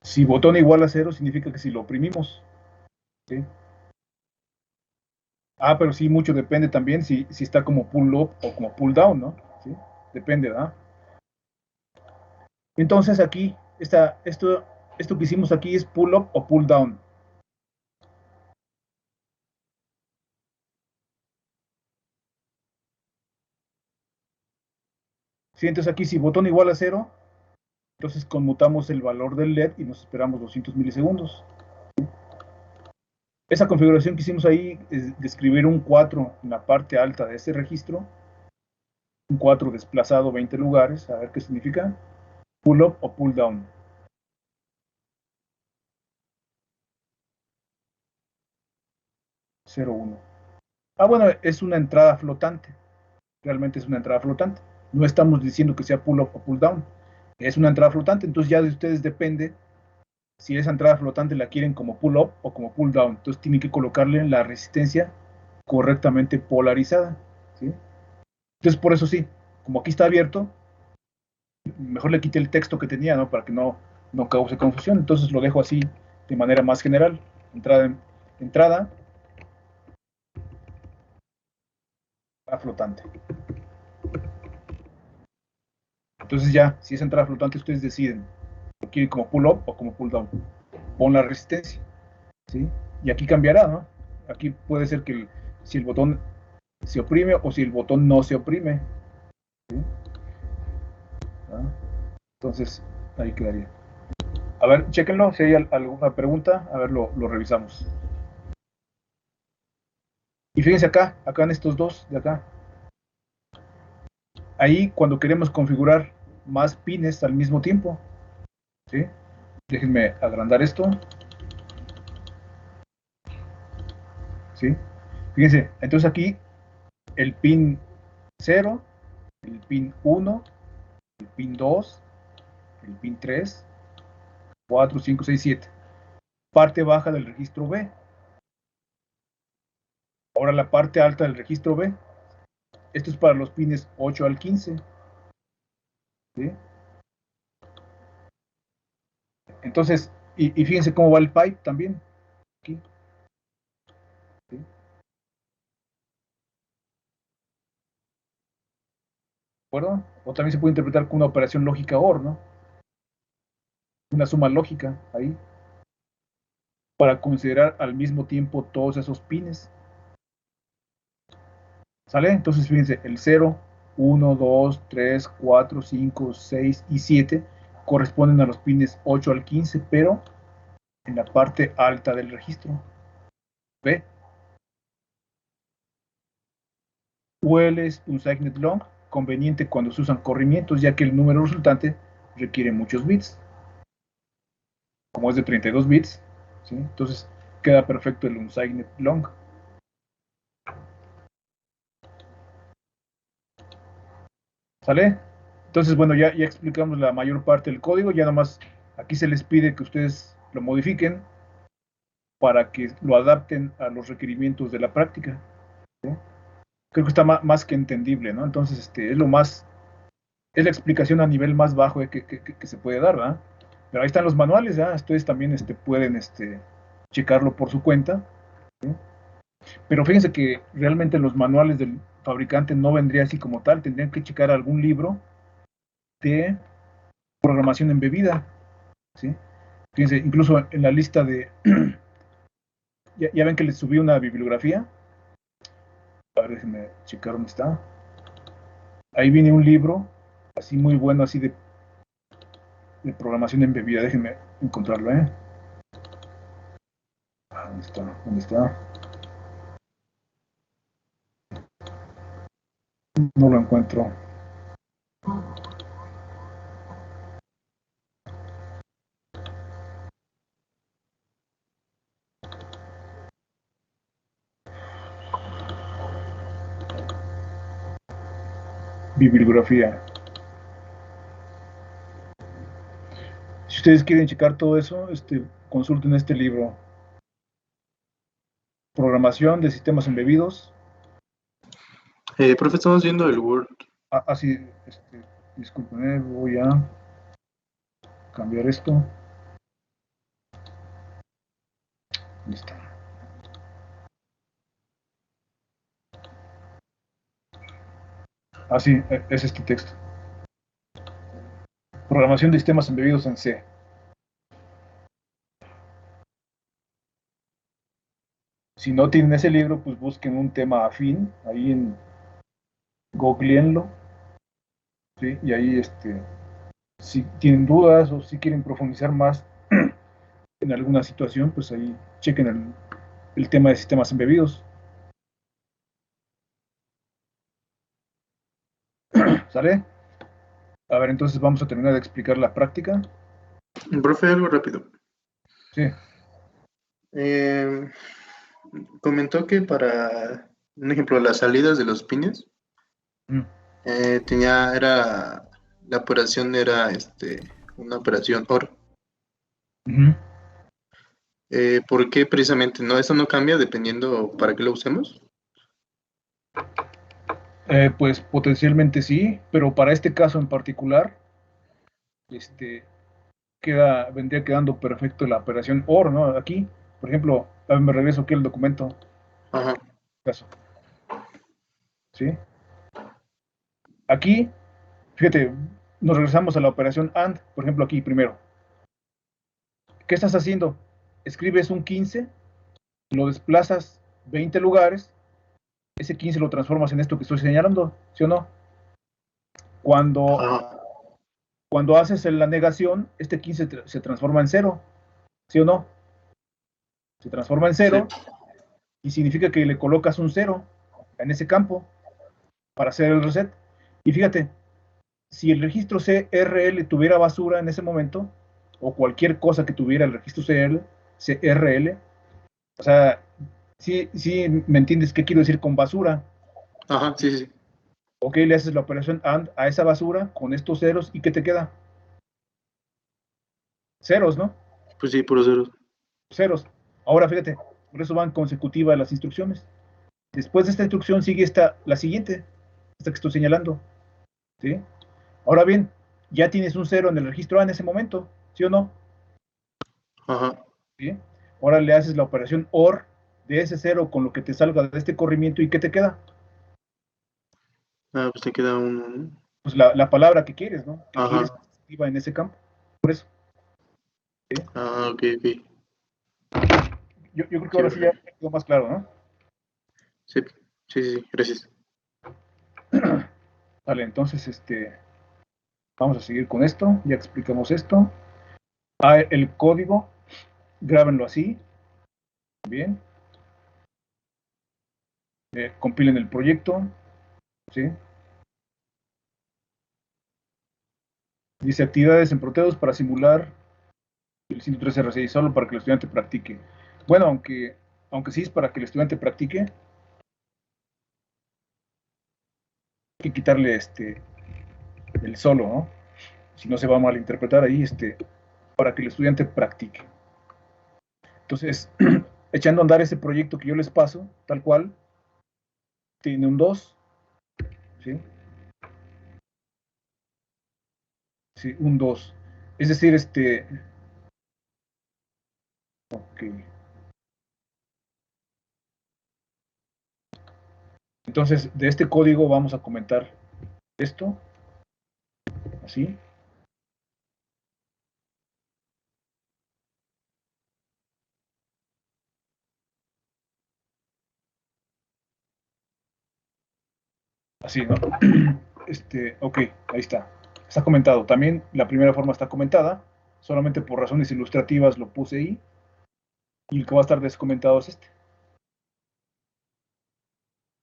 A: Si botón igual a 0, significa que si lo oprimimos, ¿sí? Ah, pero sí, mucho depende también si está como pull up o como pull down, ¿no? ¿Sí? Depende, ¿verdad? Entonces aquí, esto que hicimos aquí es pull up o pull down. Sí, entonces aquí si botón igual a 0, entonces conmutamos el valor del LED y nos esperamos 200 milisegundos. Esa configuración que hicimos ahí es de escribir un 4 en la parte alta de ese registro, un 4 desplazado 20 lugares, a ver qué significa, pull up o pull down. 0,1. Ah, bueno, es una entrada flotante. Realmente es una entrada flotante. No estamos diciendo que sea pull up o pull down. Es una entrada flotante, entonces ya de ustedes depende si esa entrada flotante la quieren como pull up o como pull down. Entonces tienen que colocarle la resistencia correctamente polarizada, ¿sí? Entonces por eso sí, como aquí está abierto, mejor le quité el texto que tenía, ¿no? Para que no cause confusión. Entonces lo dejo así de manera más general. Entrada a flotante. Entonces ya, si es entrada flotante, ustedes deciden. ¿Lo quieren como pull up o como pull down? Pon la resistencia, ¿sí? Y aquí cambiará, ¿no? Aquí puede ser que si el botón se oprime o si el botón no se oprime, ¿sí? ¿Ah? Entonces, ahí quedaría. A ver, chéquenlo, si hay alguna pregunta, a ver, lo revisamos. Y fíjense acá en estos dos de acá. Ahí cuando queremos configurar más pines al mismo tiempo, ¿sí? Déjenme agrandar esto, ¿sí? Fíjense, entonces aquí el pin 0, el pin 1, el pin 2, el pin 3, 4, 5, 6, 7. Parte baja del registro B. Ahora la parte alta del registro B. Esto es para los pines 8 al 15. ¿Sí? Entonces, y fíjense cómo va el pipe también. Aquí. ¿Sí? ¿De acuerdo? O también se puede interpretar como una operación lógica OR, ¿no? Una suma lógica ahí. Para considerar al mismo tiempo todos esos pines. ¿Sale? Entonces, fíjense, el 0, 1, 2, 3, 4, 5, 6 y 7 corresponden a los pines 8 al 15, pero en la parte alta del registro. ¿Ve? UL es un segment long, conveniente cuando se usan corrimientos, ya que el número resultante requiere muchos bits. Como es de 32 bits, ¿sí? Entonces queda perfecto el unsigned long. ¿Sale? Entonces, bueno, ya explicamos la mayor parte del código, ya nomás aquí se les pide que ustedes lo modifiquen para que lo adapten a los requerimientos de la práctica, ¿sí? Creo que está más que entendible, ¿no? Entonces, es lo más es la explicación a nivel más bajo que se puede dar, ¿verdad? Pero ahí están los manuales, ¿verdad? Ustedes también pueden checarlo por su cuenta, ¿sí? Pero fíjense que realmente los manuales del fabricante no vendría así como tal, tendrían que checar algún libro de programación embebida, ¿sí? Fíjense, incluso en la lista de... ya ven que les subí una bibliografía. A ver, déjenme checar dónde está. Ahí viene un libro, así muy bueno, así de programación embebida. Déjenme encontrarlo, ¿eh? ¿Dónde está? ¿Dónde está? No lo encuentro. Bibliografía. Si ustedes quieren checar todo eso, consulten este libro. Programación de sistemas embebidos.
B: Profe, estamos viendo el Word.
A: Así, disculpen, voy a cambiar esto. Listo. Así, es este texto. Programación de sistemas embebidos en C. Si no tienen ese libro, pues busquen un tema afín, ahí googleenlo, ¿sí? Y ahí, si tienen dudas o si quieren profundizar más en alguna situación, pues ahí chequen el tema de sistemas embebidos. ¿Sale? A ver, entonces vamos a terminar de explicar la práctica.
B: Profe, algo rápido.
A: Sí.
B: Comentó que para, un ejemplo, las salidas de los pines,
A: Mm.
B: la operación era una operación OR.
A: Ujú.
B: ¿Por qué precisamente? ¿No? ¿Eso no cambia dependiendo para qué lo usemos?
A: Pues potencialmente sí, pero para este caso en particular, vendría quedando perfecto la operación OR, ¿no? Aquí, por ejemplo, a ver, me regreso aquí al documento.
B: Ajá.
A: Caso. ¿Sí? Aquí, fíjate, nos regresamos a la operación AND, por ejemplo, aquí primero. ¿Qué estás haciendo? Escribes un 15, lo desplazas 20 lugares, ese 15 lo transformas en esto que estoy señalando, ¿sí o no? Cuando,
B: Ajá.
A: cuando haces la negación, este 15 se transforma en 0, ¿sí o no? Se transforma en
B: Sí.
A: 0 y significa que le colocas un 0 en ese campo para hacer el reset. Y fíjate, si el registro CRL tuviera basura en ese momento, o cualquier cosa que tuviera el registro CRL, o sea, sí me entiendes qué quiero decir con basura.
B: Ajá, sí, sí.
A: Ok, le haces la operación AND a esa basura con estos ceros, ¿y qué te queda? Ceros, ¿no?
B: Pues sí, puros ceros.
A: Ceros. Ahora fíjate, por eso van consecutivas las instrucciones. Después de esta instrucción sigue la siguiente, esta que estoy señalando, ¿sí? Ahora bien, ya tienes un 0 en el registro A en ese momento, ¿sí o no?
B: Ajá.
A: ¿Sí? Ahora le haces la operación OR de ese 0 con lo que te salga de este corrimiento, ¿y qué te queda?
B: Ah, pues te queda uno, ¿no?
A: Pues la palabra que quieres, ¿no? Que
B: Ajá.
A: quieres que se escriba en ese campo. Por eso, ¿sí?
B: Ah, ok, ok.
A: Yo creo que
B: Sí,
A: ahora sí ya
B: profe.
A: quedó más claro, ¿no?
B: Sí, sí, sí, sí, gracias.
A: Vale, entonces vamos a seguir con esto, ya explicamos esto. El código, grábenlo así, bien. Compilen el proyecto, ¿sí? Dice actividades en Proteus para simular el 113 R6, solo para que el estudiante practique. Bueno, aunque sí es para que el estudiante practique, hay que quitarle el solo, ¿no? Si no se va a malinterpretar ahí, para que el estudiante practique. Entonces, echando a andar ese proyecto que yo les paso, tal cual, tiene un 2, ¿sí? Sí, un 2. Es decir, ok. Entonces, de este código vamos a comentar esto, así. Así, ¿no? Ok, ahí está. Está comentado. También la primera forma está comentada. Solamente por razones ilustrativas lo puse ahí. Y el que va a estar descomentado es este.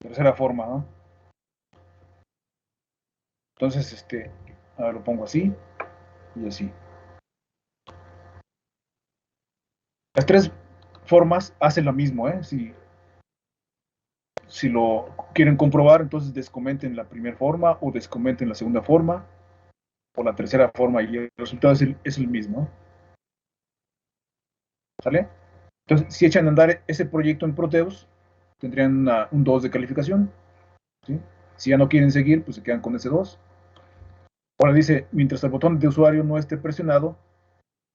A: Tercera forma, ¿no? Entonces, ahora lo pongo así y así. Las tres formas hacen lo mismo, ¿eh? Si lo quieren comprobar, entonces descomenten la primera forma o descomenten la segunda forma o la tercera forma y el resultado es el mismo. ¿Sale? Entonces, si echan a andar ese proyecto en Proteus, tendrían un 2 de calificación. ¿Sí? Si ya no quieren seguir, pues se quedan con ese 2. Ahora dice, mientras el botón de usuario no esté presionado,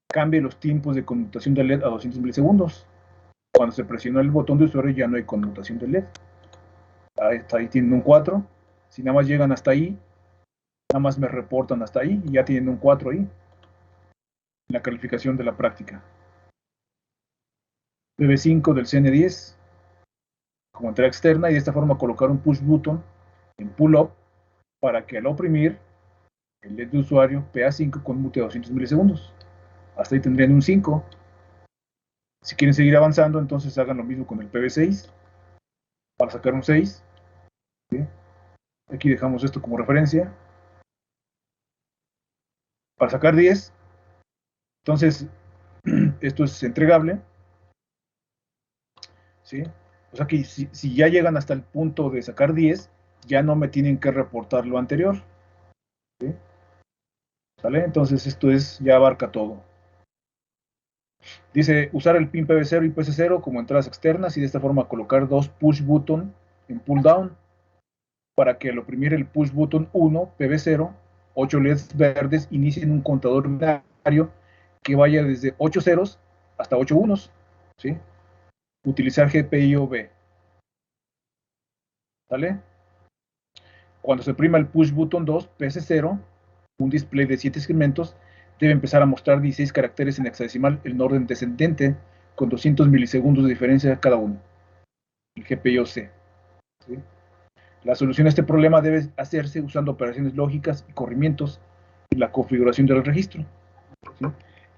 A: cambie los tiempos de conmutación de LED a 200 milisegundos. Cuando se presionó el botón de usuario ya no hay conmutación de LED. Ahí tienen un 4. Si nada más llegan hasta ahí, nada más me reportan hasta ahí y ya tienen un 4 ahí. La calificación de la práctica. BB5 del CN10 como entrada externa y de esta forma colocar un push button en pull up para que al oprimir el LED de usuario PA5 conmute a 200 milisegundos. Hasta ahí tendrían un 5. Si quieren seguir avanzando, entonces hagan lo mismo con el PB6 para sacar un 6. ¿Sí? Aquí dejamos esto como referencia. Para sacar 10, entonces esto es entregable. ¿Sí? O sea que si ya llegan hasta el punto de sacar 10, ya no me tienen que reportar lo anterior. ¿Sí? ¿Sale? Entonces esto ya abarca todo. Dice usar el pin PB0 y PC0 como entradas externas y de esta forma colocar dos push button en pull down para que al oprimir el push button 1 PB0, 8 LEDs verdes inicien un contador binario que vaya desde 8 ceros hasta 8 unos. ¿Sí? Utilizar GPIO-B. ¿Sale? Cuando se oprima el push button 2 PS0, un display de 7 segmentos debe empezar a mostrar 16 caracteres en hexadecimal en orden descendente con 200 milisegundos de diferencia cada uno. El GPIO-C. ¿Sí? La solución a este problema debe hacerse usando operaciones lógicas y corrimientos en la configuración del registro. ¿Sí?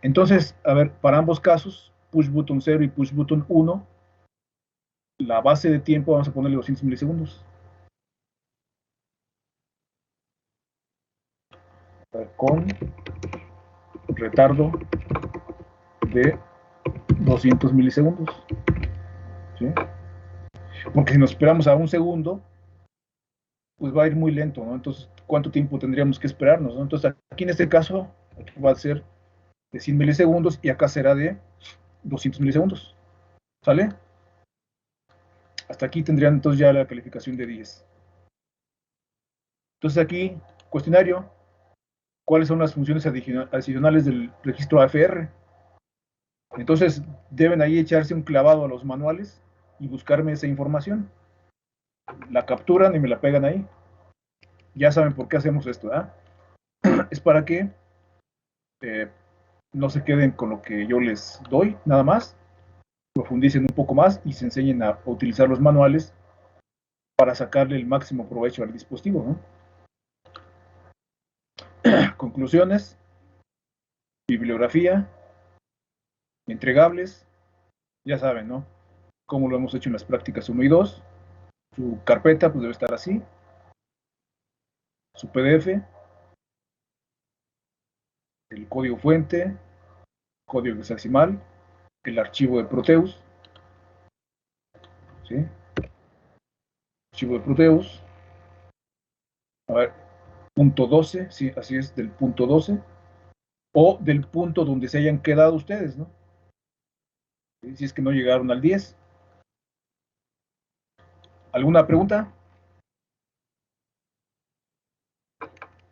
A: Entonces, a ver, para ambos casos, push button 0 y push button 1, la base de tiempo vamos a ponerle 200 milisegundos. Con retardo de 200 milisegundos. ¿Sí? Porque si nos esperamos a un segundo, pues va a ir muy lento, ¿no? Entonces, ¿cuánto tiempo tendríamos que esperarnos, ¿no? Entonces, aquí en este caso, aquí va a ser de 100 milisegundos y acá será de 200 milisegundos. ¿Sale? Hasta aquí tendrían entonces ya la calificación de 10. Entonces aquí, cuestionario, ¿cuáles son las funciones adicionales del registro AFR? Entonces deben ahí echarse un clavado a los manuales y buscarme esa información. La capturan y me la pegan ahí. Ya saben por qué hacemos esto, ¿eh? Es para que no se queden con lo que yo les doy, nada más, profundicen un poco más y se enseñen a utilizar los manuales para sacarle el máximo provecho al dispositivo, ¿no? Conclusiones, bibliografía, entregables, ya saben, ¿no? Como lo hemos hecho en las prácticas 1 y 2. Su carpeta pues debe estar así, su PDF, el código fuente, código hexadecimal, el archivo de Proteus, ¿sí? Archivo de Proteus, a ver, punto 12, sí, así es, del punto 12, o del punto donde se hayan quedado ustedes, ¿no? ¿Sí? Si es que no llegaron al 10. ¿Alguna pregunta?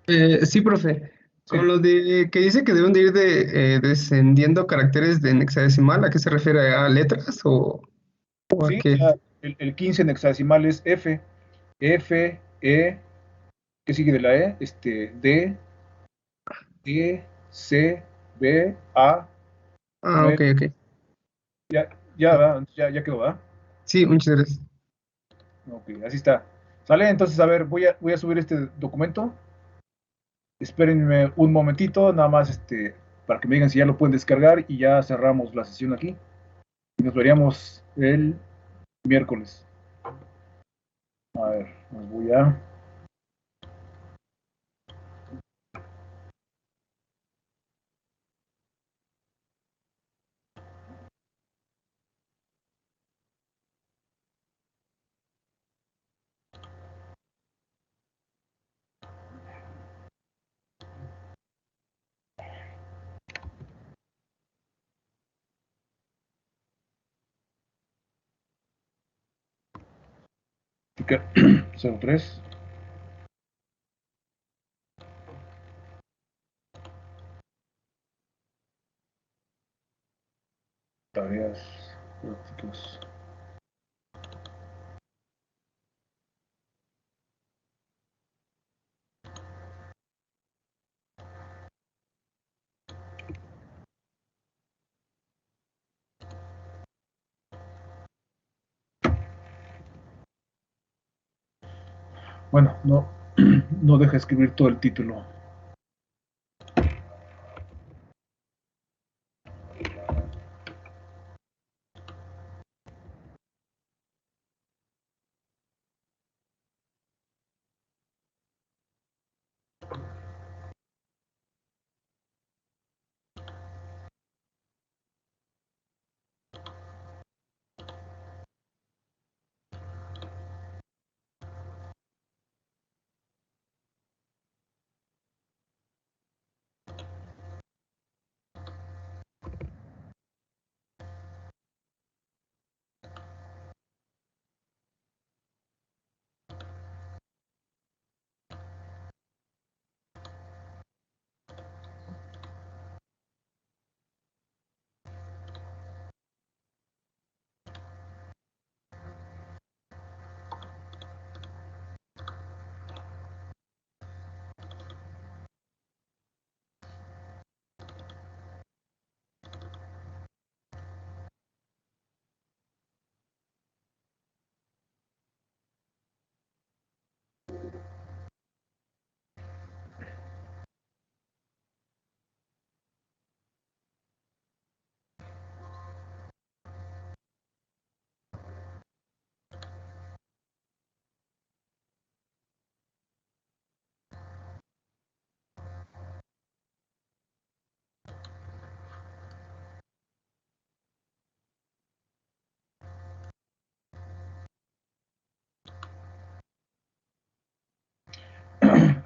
G: Sí, profe.
A: Sí.
G: Con lo de que dice que deben de ir descendiendo caracteres en hexadecimal, ¿a qué se refiere? ¿A letras o a
A: Sí,
G: qué?
A: el 15 en hexadecimal es F, F, E, ¿qué sigue de la E? D, E, C, B, A,
G: Ah,
A: 9,
G: ok, ok.
A: ya, ya, ¿verdad? Ya quedó, ¿verdad?
G: Sí, muchas gracias.
A: Ok, así está. ¿Sale? Entonces, a ver, voy a subir este documento. Espérenme un momentito, nada más para que me digan si ya lo pueden descargar y ya cerramos la sesión aquí. Y nos veríamos el miércoles. A ver, nos voy a... Ticker 03. Tareas prácticas. Bueno, no, no deja escribir todo el título.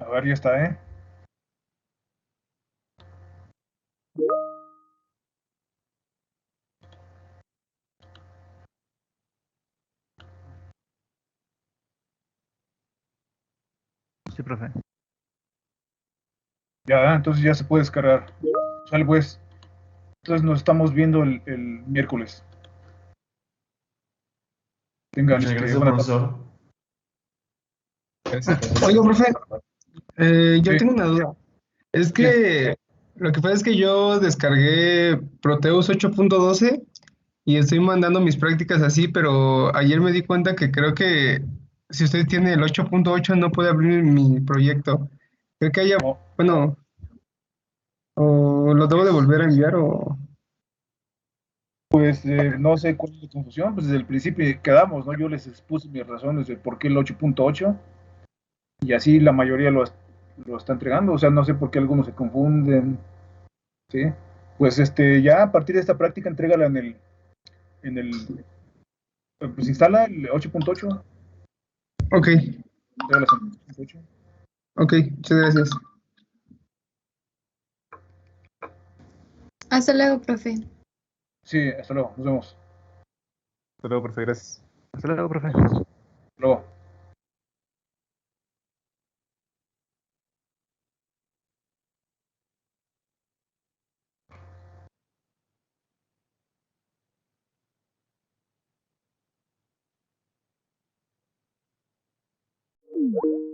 A: A ver, ya está, ¿eh?
E: Sí, profe.
A: Ya, entonces ya se puede descargar. Sale pues. Entonces nos estamos viendo el miércoles. Tengan
C: Muchas gracias,
A: buena tarde.
C: profesor.
G: Oiga, profe, yo
A: Sí,
G: tengo una duda. Es
A: sí.
G: que lo que pasa es que yo descargué Proteus 8.12 y estoy mandando mis prácticas así, pero ayer me di cuenta que creo que si usted tiene el 8.8 no puede abrir mi proyecto. Creo que haya,
A: No,
G: bueno, o lo debo de volver a enviar o...
A: pues no sé cuál es la confusión. Pues desde el principio quedamos, ¿no? Yo les expuse mis razones de por qué el 8.8 y así la mayoría lo está entregando. O sea, no sé por qué algunos se confunden. ¿Sí? Pues ya a partir de esta práctica, entrégala pues instala el 8.8,
G: Ok,
A: entrégala en 8.8.
G: ok, muchas gracias.
H: Hasta luego, profe.
A: Sí, hasta luego, nos vemos.
F: Hasta luego, profe, gracias.
E: Hasta luego, profe.
A: Hasta luego. Bye.